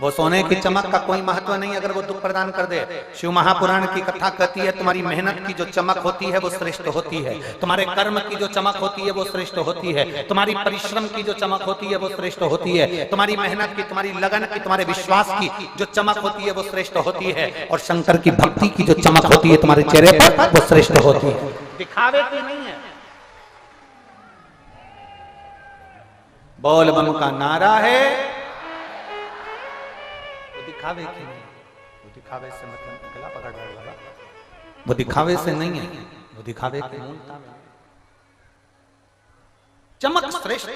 वो सोने की चमक का कोई महत्व नहीं अगर वो दुख प्रदान कर दे। शिव महापुराण की कथा कहती है तुम्हारी मेहनत की जो चमक होती है वो श्रेष्ठ होती है, तुम्हारे कर्म की जो चमक होती है वो श्रेष्ठ होती है, तुम्हारी परिश्रम की जो चमक होती है वो श्रेष्ठ होती है, तुम्हारी मेहनत की, तुम्हारी लगन की, तुम्हारे विश्वास की जो चमक होती है वो श्रेष्ठ होती है, और शंकर की भक्ति की जो चमक होती है तुम्हारे चेहरे पर वो श्रेष्ठ होती है। दिखावे की नहीं है। बोल बम का नारा है, दिखावे की नहीं, वो दिखावे से मतलब गला पकड़ रहा, वो दिखावे से नहीं है, वो दिखावे की मूलता में। चमक श्रेष्ठ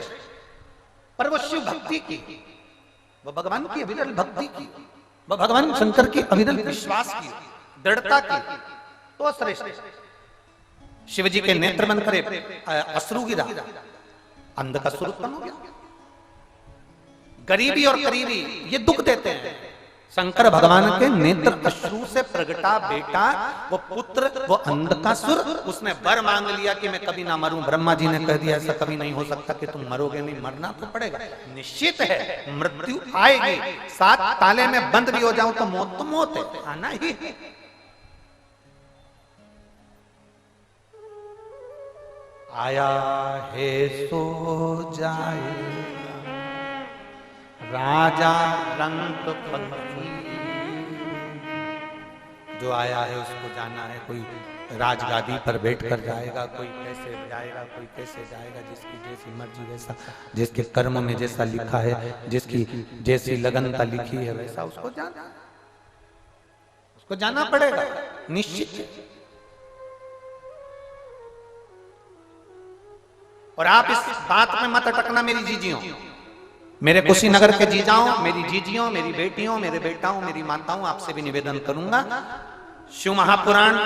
पर वो शिव भक्ति की, वो भगवान की अविरल भक्ति की, वो भगवान शंकर की अविरल विश्वास की, दृढ़ता की, तो श्रेष्ठ। शिव जी के नेत्र बंद करे अश्रु गिरा, अंध का सुर उत्पन्न हो गया। गरीबी और करीबी ये दुख देते हैं। शंकर भगवान के नेत्र अश्रु से प्रगटा बेटा, वो पुत्र, वो अंधकासुर, उसने वर मांग लिया कि मैं कभी ना मरूं। ब्रह्मा जी ने कह दिया ऐसा कभी नहीं हो सकता कि तुम मरोगे नहीं, मरना तो पड़ेगा, निश्चित है मृत्यु आएगी, 7 ताले में बंद भी हो जाऊं तो मौत तो मौत है, आना ही है। आया है सो जाए राजा रंग फकीर, जो आया है उसको जाना है। कोई राजगादी पर बैठ कर जाएगा, कोई कैसे जाएगा, कोई कैसे जाएगा, जिसकी जैसी मर्जी वैसा, जिसके कर्म में जैसा लिखा है, जिसकी जैसी लगनता लिखी है वैसा उसको जाना, उसको जाना पड़ेगा निश्चित। और आप इस बात में मत अटकना मेरी जीजियों, मेरे कुशीनगर के जीजाओं, मेरी जीजियों, मेरी बेटियों, मेरे बेटाओं, मेरी माताओं, आपसे भी निवेदन करूंगा। शिव महापुराण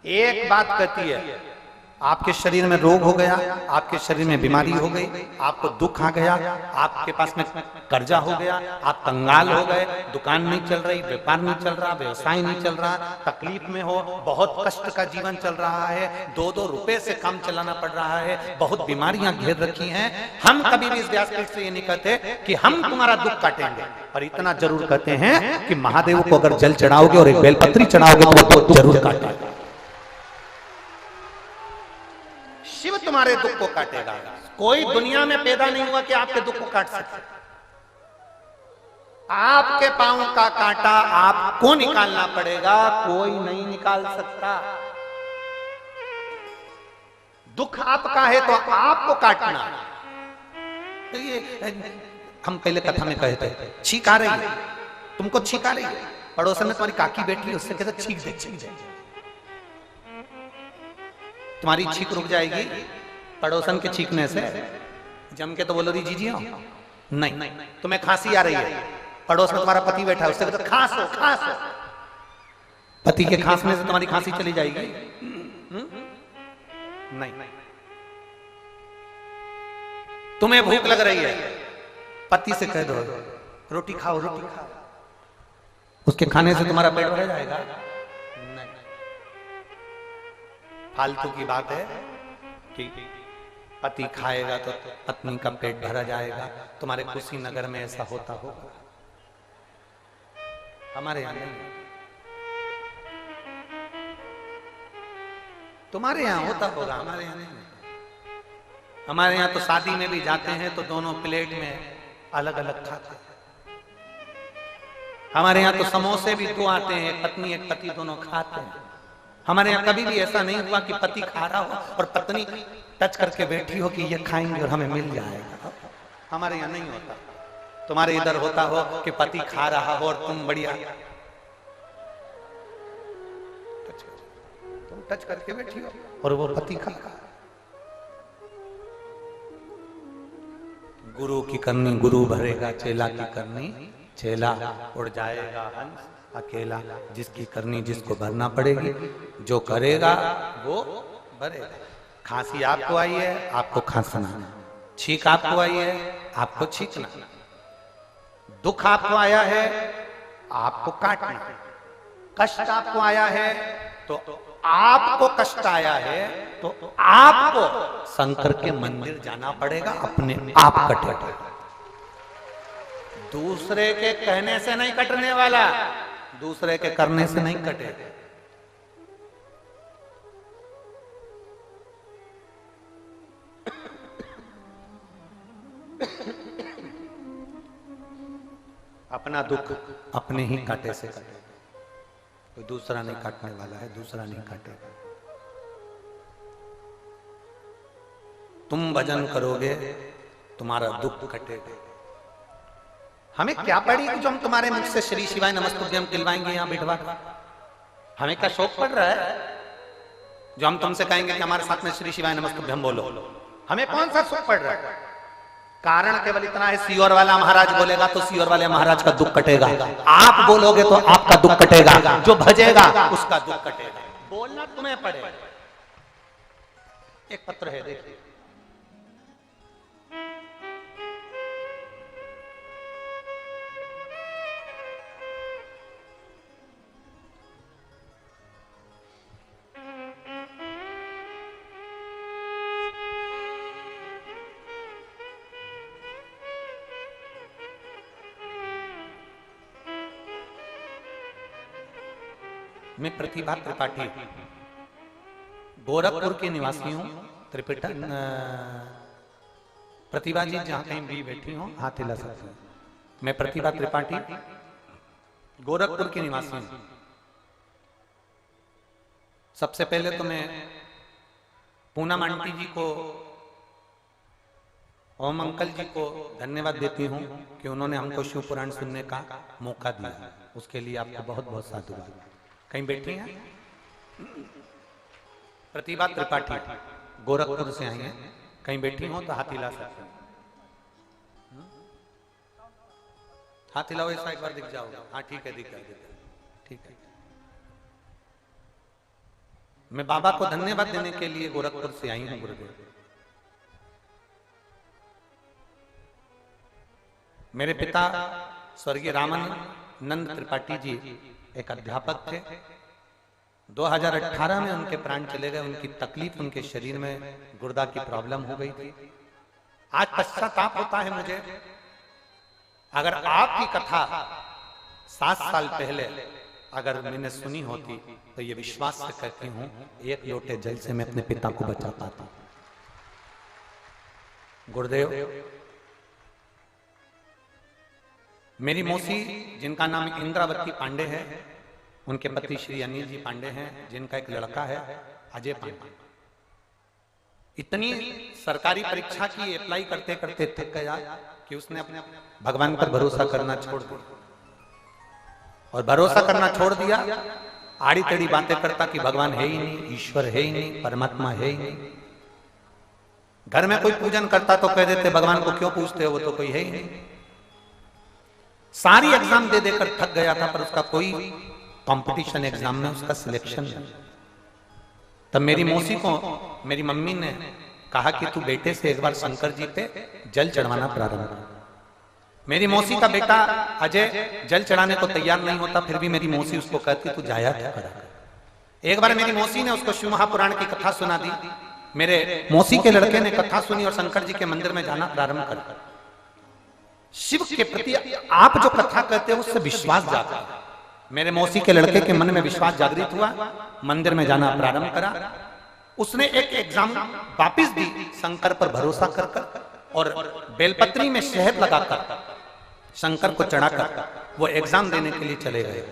एक बात कहती है, आपके शरीर में रोग हो गया, आपके शरीर में बीमारी हो गई, आपको दुख आ गया, आपके पास में कर्जा हो गया, आप कंगाल हो गए, दुकान नहीं चल रही, व्यापार नहीं चल रहा, व्यवसाय नहीं चल रहा, तकलीफ में हो, बहुत कष्ट का जीवन चल रहा है, 2-2 रुपए से काम चलाना पड़ रहा है, बहुत बीमारियां घेर रखी हैं। हम कभी भी इस व्यासपीठ से ये नहीं कहते कि हम तुम्हारा दुख काटेंगे, पर इतना जरूर कहते हैं कि महादेव को अगर जल चढ़ाओगे और एक बेलपत्री चढ़ाओगे तो वो जरूर काटेगा। शिव तुम्हारे दुख को काटेगा। कोई दुनिया में पैदा नहीं हुआ कि आपके दुख को काट सके। आपके पांव का कांटा आपको निकालना पड़ेगा, कोई नहीं निकाल सकता। दुख आपका है तो आपको काटना। तो ये हम पहले कथा में कहे थे, छींक आ रही है, तुमको छींक आ रही है, पड़ोसन में तुम्हारी काकी बैठी है, उससे कहते छींक दे, छींक दे, तुम्हारी छींक रुक जाएगी। पड़ोसन के छींकने से जम के तो बोलो दी जीजियो, नहीं तुम्हें खांसी आ रही है, पड़ोस में तुम्हारा पति बैठा है, उससे कहते खांसो खांसो, पति के खांसने से तुम्हारी खांसी चली जाएगी? नहीं। तुम्हें भूख लग रही है, पति से कह दो रोटी खाओ, रोटी खाओ, उसके खाने से तुम्हारा पेट भर जाएगा? फालतू की बात है कि पति खाएगा तो पत्नी का पेट भरा जाएगा। तुम्हारे कुशीनगर में ऐसा होता होगा, हमारे यहाँ नहीं। तुम्हारे यहाँ होता होगा, हमारे यहाँ नहीं। हमारे यहाँ तो शादी में भी जाते हैं तो दोनों प्लेट में अलग अलग खाते हैं। हमारे यहाँ तो समोसे भी 2 आते हैं, एक पत्नी एक पति दोनों खाते हैं। हमारे यहाँ कभी भी ऐसा नहीं हुआ कि पति खा रहा हो और पत्नी टच करके बैठी हो कि ये खाएंगे और हमें मिल जाएगा। हमारे यहाँ नहीं होता। तुम्हारे इधर होता हो कि पति खा रहा हो और तुम बढ़िया तुम टच करके बैठी हो और वो पति खा रहा। गुरु की करनी गुरु भरेगा, चेला की करनी चेला उड़ जाएगा हंस अकेला। जिसकी करनी जिसको भरना पड़ेगी, जो करेगा वो भरेगा। खांसी आपको आई है, आपको खांसना। छींक आपको आई है, आपको छींकना। दुख आपको आया है, आपको काटना। कष्ट आपको आया है तो आपको कष्ट आया है तो आपको शंकर के मंदिर जाना पड़ेगा, अपने आप कटेगा। दूसरे के कहने से नहीं कटने वाला, दूसरे के करने से नहीं कटेगा। अपना दुख अपने ही कांटे से कटेगा, कोई दूसरा नहीं काटने वाला है, दूसरा नहीं काटेगा। तुम भजन करोगे तुम्हारा दुख कटेगा। हमें क्या पड़ी कि जो हम तुम्हारे मुख से श्री शिवाय नमस्तुभ्यम दिलवाएंगे यहां बिठवा। हमें क्या शौक पड़ रहा है जो हम तुमसे कहेंगे कि हमारे साथ में श्री शिवाय नमस्तुभ्यम बोलो? हमें कौन सा सुख पड़ रहा है? कारण केवल इतना है, सीओर वाला महाराज बोलेगा तो सीओर वाले महाराज का दुख कटेगा। आप बोलोगे तो आपका दुख कटेगा, जो भजेगा उसका दुख कटेगा। बोलना तुम्हें पड़ेगा। एक पत्र है, देखिए। मैं प्रतिभा त्रिपाठी गोरखपुर के निवासी हूँ। त्रिपिटा प्रतिभा जी जहाँ कहीं भी बैठी हूँ हाथ हिला सकते हैं। मैं प्रतिभा त्रिपाठी गोरखपुर की निवासी हूँ। सबसे पहले तो मैं पूनम आंटी जी को, ओम अंकल जी को धन्यवाद देती हूँ कि उन्होंने हमको शिव पुराण सुनने का मौका दिया। उसके लिए आपको बहुत बहुत साधुवाद। कहीं बैठी हैं? प्रतिभा त्रिपाठी गोरखपुर से आई हैं। कहीं बैठी हो तो हाथ हिला सकते हैं। हाथ हिलाओ, ऐसा एक बार दिख जाओ। हाँ ठीक है, दिख गया, ठीक है। मैं बाबा को धन्यवाद देने के लिए गोरखपुर से आई हूं। गुरुदेव, मेरे पिता स्वर्गीय रामानंद त्रिपाठी जी एक अध्यापक थे। 2018 में उनके प्राण चले गए। उनकी तकलीफ, उनके शरीर में गुर्दा की प्रॉब्लम हो गई थी। आज पश्चाताप होता है मुझे। अगर आपकी कथा 7 साल पहले अगर मैंने सुनी होती तो ये विश्वास से कहती हूं, एक लोटे जल से मैं अपने पिता को बचा पाता। गुरुदेव, मेरी मौसी जिनका नाम इंद्रावती पांडे है, उनके पति श्री अनिल जी पांडे हैं, जिनका एक लड़का है अजय पांडे। इतनी सरकारी परीक्षा की अप्लाई करते करते थक गया कि उसने अपने भगवान पर भरोसा करना छोड़ दिया। और भरोसा करना छोड़ दिया, आड़ी टेढ़ी बातें करता कि भगवान है ही नहीं, ईश्वर है ही नहीं, परमात्मा है ही नहीं। घर में कोई पूजन करता तो कह देते भगवान को क्यों पूछते हो, वो तो कोई है ही नहीं। सारी एग्जाम दे देकर थक गया था, पर उसका कोई कंपटीशन एग्जाम में उसका सिलेक्शन नहीं। तब मेरी मौसी को मेरी मम्मी ने कहा कि तू बेटे से एक बार शंकर जी पे जल चढ़वाना प्रारंभ कर। मेरी मौसी का बेटा अजय जल चढ़ाने को तैयार नहीं होता, फिर भी मेरी मौसी उसको कहती तू जाया करा। एक बार मेरी मौसी ने उसको शिव महापुराण की कथा सुना दी। मेरे मौसी के लड़के ने कथा सुनी और शंकर जी के मंदिर में जाना प्रारंभ कर। शिव के प्रति आप जो कथा कहते हो उससे विश्वास जाता है। मेरे मौसी के लड़के के मन में विश्वास जागृत हुआ, मंदिर में जाना प्रारंभ करा। उसने एक एग्जाम वापिस दी शंकर पर भरोसा कर और बेलपत्री में शहद लगाकर शंकर को चढ़ाकर वो एग्जाम देने के लिए चले गए।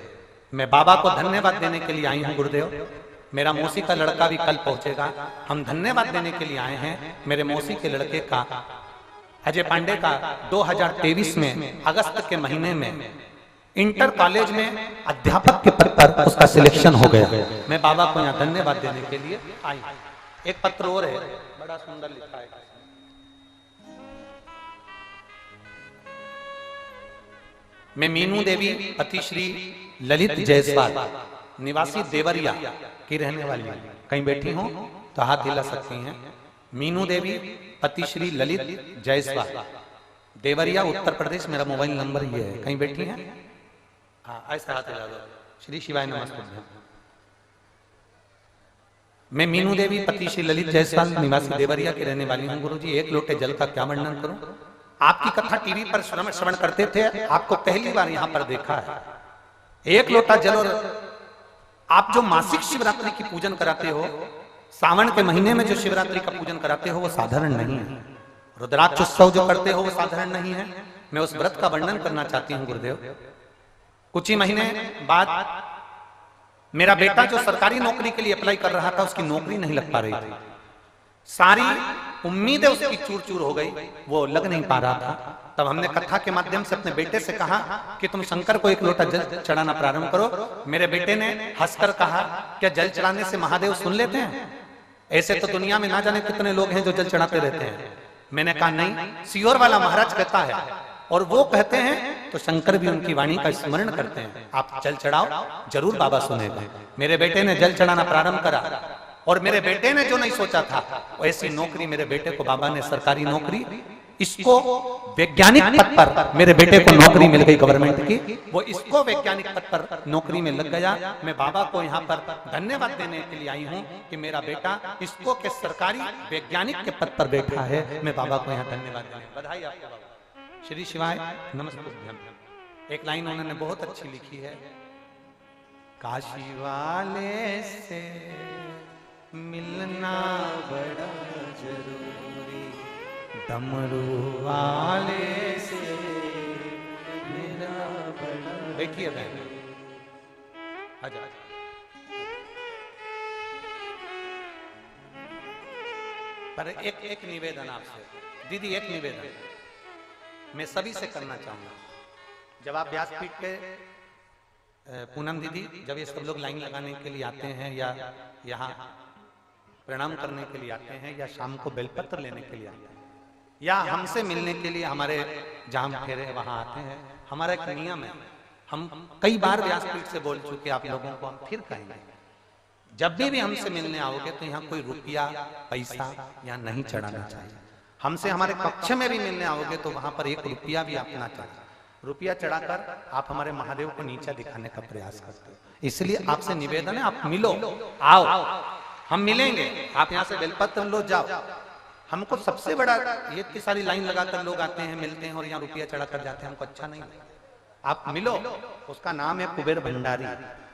मैं बाबा को धन्यवाद देने के लिए आई हूं। गुरुदेव, मेरा मौसी का लड़का भी कल पहुंचेगा। हम धन्यवाद देने के लिए आए हैं। मेरे मौसी के लड़के का अजय पांडे का 2023 में अगस्त के महीने में इंटर कॉलेज में अध्यापक के पद पर उसका सिलेक्शन हो गया। मैं बाबा को यहाँ धन्यवाद देने के लिए आई। एक पत्र और है, बड़ा सुंदर लिखा है। मैं मीनू देवी पति श्री ललित जायसवाल निवासी देवरिया की रहने वाली हूँ। कहीं बैठी हूँ तो हाथ हिला सकती हैं। मीनू देवी पति श्री ललित जायसवाल देवरिया उत्तर प्रदेश। मेरा मोबाइल नंबर ये है। कहीं बैठी हैं? हाँ, ऐसा हाथ हिला दो। श्री शिवाय नमस्ते। मैं मीनू देवी पति श्री ललित जायसवाल निवासी देवरिया की रहने वाली हूँ। गुरुजी, एक लोटे जल का क्या वर्णन करूं? आपकी कथा टीवी पर श्रवण करते थे, आपको पहली बार यहाँ पर देखा है। एक लोटा जल, और आप जो मासिक शिवरात्रि की पूजन कराते हो, सावन के महीने में जो शिवरात्रि का पूजन कराते हो, वो साधारण नहीं है। रुद्राक्ष उत्सव जो करते हो वो साधारण नहीं है। मैं उस व्रत का वर्णन करना चाहती हूँ गुरुदेव। कुछ ही महीने बाद मेरा बेटा जो सरकारी नौकरी के लिए अप्लाई कर रहा था, उसकी नौकरी नहीं लग पा रही थी। सारी उम्मीदें उसकी चूर चूर हो गई, वो लग नहीं पा रहा था। तब हमने कथा के माध्यम से अपने बेटे से कहा कि तुम शंकर को एक लोटा जल चढ़ाना प्रारंभ करो। मेरे बेटे ने हंसकर कहा, क्या जल चढ़ाने से महादेव सुन लेते हैं? ऐसे तो दुनिया में ना जाने कितने लोग हैं जो जल चढ़ाते रहते हैं। मैंने कहा नहीं, सियोर वाला महाराज कहता है और वो कहते हैं तो शंकर भी उनकी वाणी का स्मरण करते हैं। आप जल चढ़ाओ, जरूर बाबा सुनेगा। मेरे बेटे ने जल चढ़ाना प्रारंभ करा, और मेरे बेटे ने जो नहीं सोचा था, ऐसी नौकरी मेरे बेटे को बाबा ने, सरकारी नौकरी, इसको वैज्ञानिक पद पर मेरे बेटे को नौकरी मिल गई गवर्नमेंट की। वो इसको वैज्ञानिक पद पर नौकरी में लग गया। मैं बाबा को यहाँ पर धन्यवाद देने के लिए आई हूँ कि मेरा बेटा इसको के सरकारी वैज्ञानिक के पद पर बैठा है। मैं बाबा को यहाँ धन्यवाद देने, बधाई आपको बाबा। श्री शिवाय नमस्ते। एक लाइन उन्होंने बहुत अच्छी लिखी है, काशी वाले से मिलना बड़ा जरूरी, डमरू वाले से मेरा बड़ा। देखिए बहन, आजा आजा। पर एक निवेदन आपसे दीदी, एक निवेदन मैं सभी से करना चाहूंगा। जब आप व्यासपीठ पे पूनम दीदी, जब ये सब लोग लाइन लगाने के लिए आते हैं या यहाँ प्रणाम करने के लिए आते हैं, या शाम को बेलपत्र लेने के लिए आते हैं, या हमसे मिलने के लिए हमारे जहां फेरे वहां आते हैं, हमारा एक नियम है। हम कई बार व्यासपीठ से बोल चुके आप लोगों को, हम फिर कहेंगे, जब भी हमसे मिलने आओगे तो यहाँ कोई रुपया पैसा यहाँ नहीं चढ़ाना चाहिए। हमसे हमारे कक्ष में भी मिलने आओगे तो वहां पर एक रुपया भी अपना चाहिए। रुपया चढ़ाकर आप हमारे महादेव को नीचा दिखाने का प्रयास करते हो। इसलिए आपसे निवेदन है, आप मिलो, आओ, हम मिलेंगे। आप यहाँ से बेलपत्र लो, जाओ। हमको सबसे बड़ा, ये इतनी सारी लाइन लगाकर लोग आते हैं, मिलते हैं और यहाँ रुपया चढ़ाकर जाते हैं, हमको अच्छा नहीं लगता। आप मिलो। उसका नाम है कुबेर भंडारी।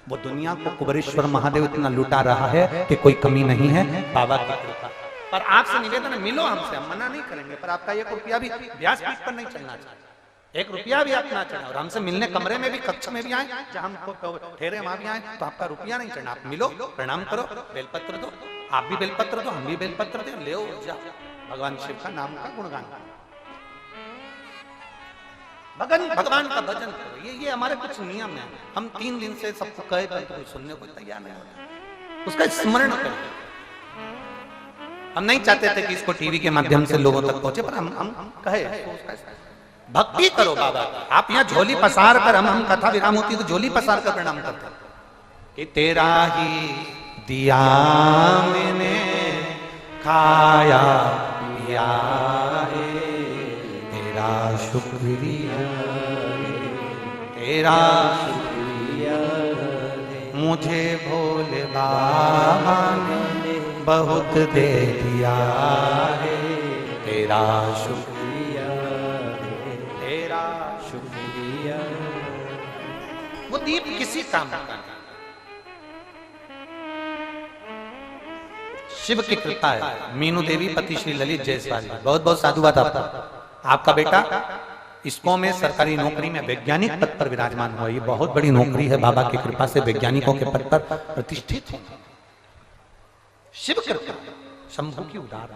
वो दुनिया को कुबेरेश्वर महादेव इतना लुटा रहा है कि कोई कमी नहीं है, बाबा की कृपा। पर आपसे निवेदन है, मिलो हमसे, हम मना नहीं करेंगे, पर आपका एक रुपया भी व्यासपीठ पर नहीं चलना चाहिए। एक रुपया भी आप ना चढ़ाओ, और हमसे मिलने कमरे में भी, कक्ष में भी आए, जहां हमको ठहरे वहां भी आए, तो आपका रुपया नहीं चढ़ना। आप मिलो, प्रणाम करो, बेलपत्र दो। आप भी बेलपत्र दो, हम भी बेलपत्र दे, ले जाओ, भगवान शिव का नाम का गुणगान करो, भगवान का भजन करो। ये हमारे कुछ नियम है। हम 3 दिन से सबको कहे तो कोई सुनने को तैयार नहीं होता। उसका स्मरण करो। हम नहीं चाहते थे कि इसको टीवी के माध्यम से लोगों तक पहुंचे, पर हम कहे भक्ति करो बाबा। आप यहाँ झोली पसार कर, हम कथा विराम होती तो झोली पसार कर प्रणाम करते कि तेरा ही दिया मैंने खाया पिया है, तेरा शुक्रिया, तेरा शुक्रिया, मुझे भोले बाबा ने बहुत दे दिया है, तेरा शुक्रिया, तेरा शुक्रिया। वो दीप किसी काम का नहीं, शिव की कृपा है। मीनू देवी पति श्री ललित जायसवाल, बहुत बहुत साधुवाद आपका। आपका बेटा इसको में सरकारी नौकरी में वैज्ञानिक पद पर विराजमान हुआ। ये बहुत बड़ी नौकरी है, बाबा की कृपा से वैज्ञानिकों के पद पर प्रतिष्ठित है। शिव कृपा, शंभु की उदार।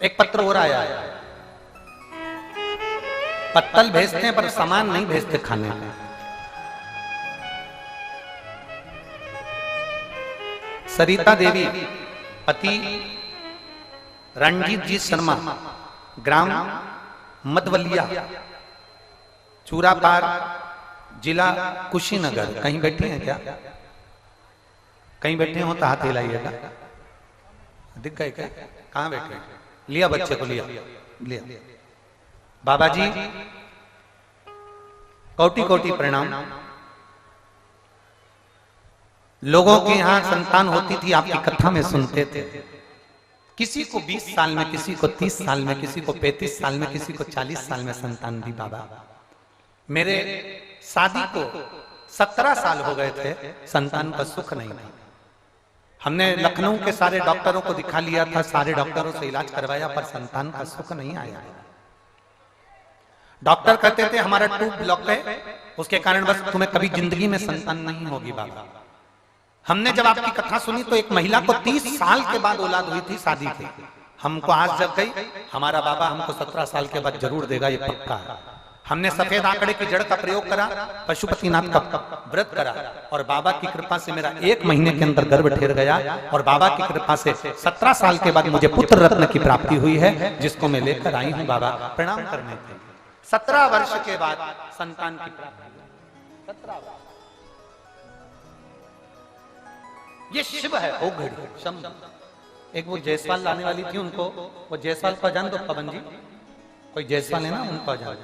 एक पत्र और आया है, पत्तल भेजते हैं पर सामान नहीं भेजते खाने में। सरिता देवी पति रणजीत जी शर्मा, ग्राम मधवलिया, चूरापार, जिला कुशीनगर। कहीं बैठे हैं क्या? कहीं बैठे हो तो हाथ हिलाइएगा। दिख गए क्या? कहां बैठे? लिया बच्चे को, लिया लिया। बाबा जी कोटि कोटि प्रणाम। लोगों के यहां संतान होती थी, आपकी कथा में सुनते थे। किसी को 20 साल में, किसी को 30 साल में, किसी को 35 साल में, किसी को 40 साल में संतान दी। बाबा मेरे शादी को 17 साल हो गए थे, संतान का सुख नहीं था। हमने लखनऊ के सारे डॉक्टरों को दिखा लिया था, सारे डॉक्टरों से इलाज करवाया, पर संतान का सुख नहीं आया। डॉक्टर कहते थे हमारा ट्यूब ब्लॉक है, उसके कारण बस तुम्हें कभी जिंदगी में संतान नहीं होगी। बाबा हमने जब आपकी कथा सुनी तो एक महिला को 30 साल के बाद औलाद हुई थी शादी की। हमको आज जग गई, हमारा बाबा हमको 17 साल के बाद जरूर देगा, ये पक्का है। हमने सफेद आंकड़े की जड़ का प्रयोग करा, पशुपतिनाथ का व्रत करा, और बाबा की कृपा से मेरा 1 महीने के अंदर गर्भ ठहर गया, और बाबा की कृपा से 17 साल के बाद मुझे पुत्र रत्न की प्राप्ति हुई है, जिसको मैं लेकर आई हूं बाबा प्रणाम करने के लिए। 17 वर्ष के बाद संतान की प्राप्ति। 17 वर्ष ये शिव है। ओ घड़ी शम। एक वो जयसवाल लाने वाली थी, उनको वो जयसवाल को जान दो पवन जी, कोई जयसवाल है ना, उनको जान।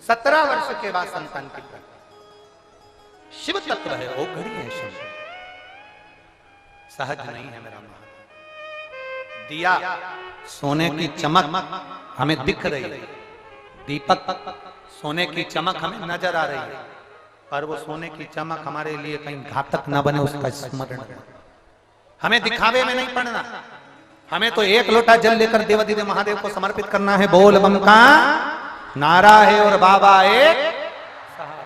17 वर्ष के बाद संतान की प्राप्ति। शिव तत्व है, ओ घड़ी है शिव। सहज नहीं है मेरा महाराज। दिया सोने की चमक हमें दिख रही है, दीपक सोने की चमक हमें नजर आ रही है, पर वो सोने की चमक हमारे लिए कहीं घातक न बने, उसका स्मरण। हमें दिखावे में नहीं पड़ना, हमें तो 1 लोटा जल लेकर देवादिदेव महादेव को समर्पित करना है। बोल बम का नारा है और बाबा एक सहारा।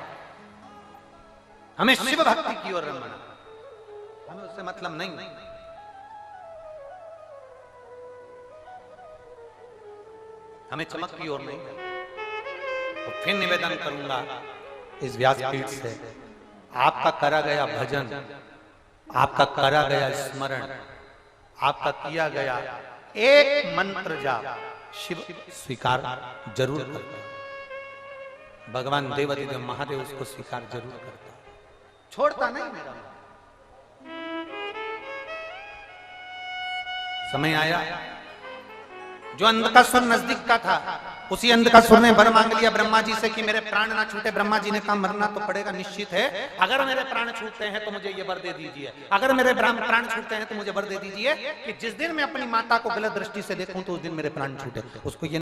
हमें शिव भक्ति की ओर रमना, हमें उससे मतलब नहीं। हमें चमक की ओर नहीं। तो फिर निवेदन करूंगा इस व्यासपीठ से, आपका करा गया भजन, आपका करा गया स्मरण, आपका किया गया एक मंत्र जाप शिव स्वीकार जरूर करता। भगवान देवादिदेव महादेव उसको स्वीकार जरूर करता, छोड़ता नहीं मेरा। समय आया जो अंधकासुर नजदीक का था, उसी अंधकासुर ने वर मांग लिया ब्रह्मा जी से कि मेरे प्राण ना छूटे। ब्रह्मा जी ने कहा मरना तो पड़ेगा, निश्चित है। अगर मेरे प्राण छूटते हैं तो मुझे ये वर दे दीजिए, अगर मेरे प्राण छूटते हैं तो मुझे वर दे दीजिए कि जिस दिन मैं अपनी माता को गलत दृष्टि से देखूं तो उस दिन मेरे प्राण छूटे। उसको ये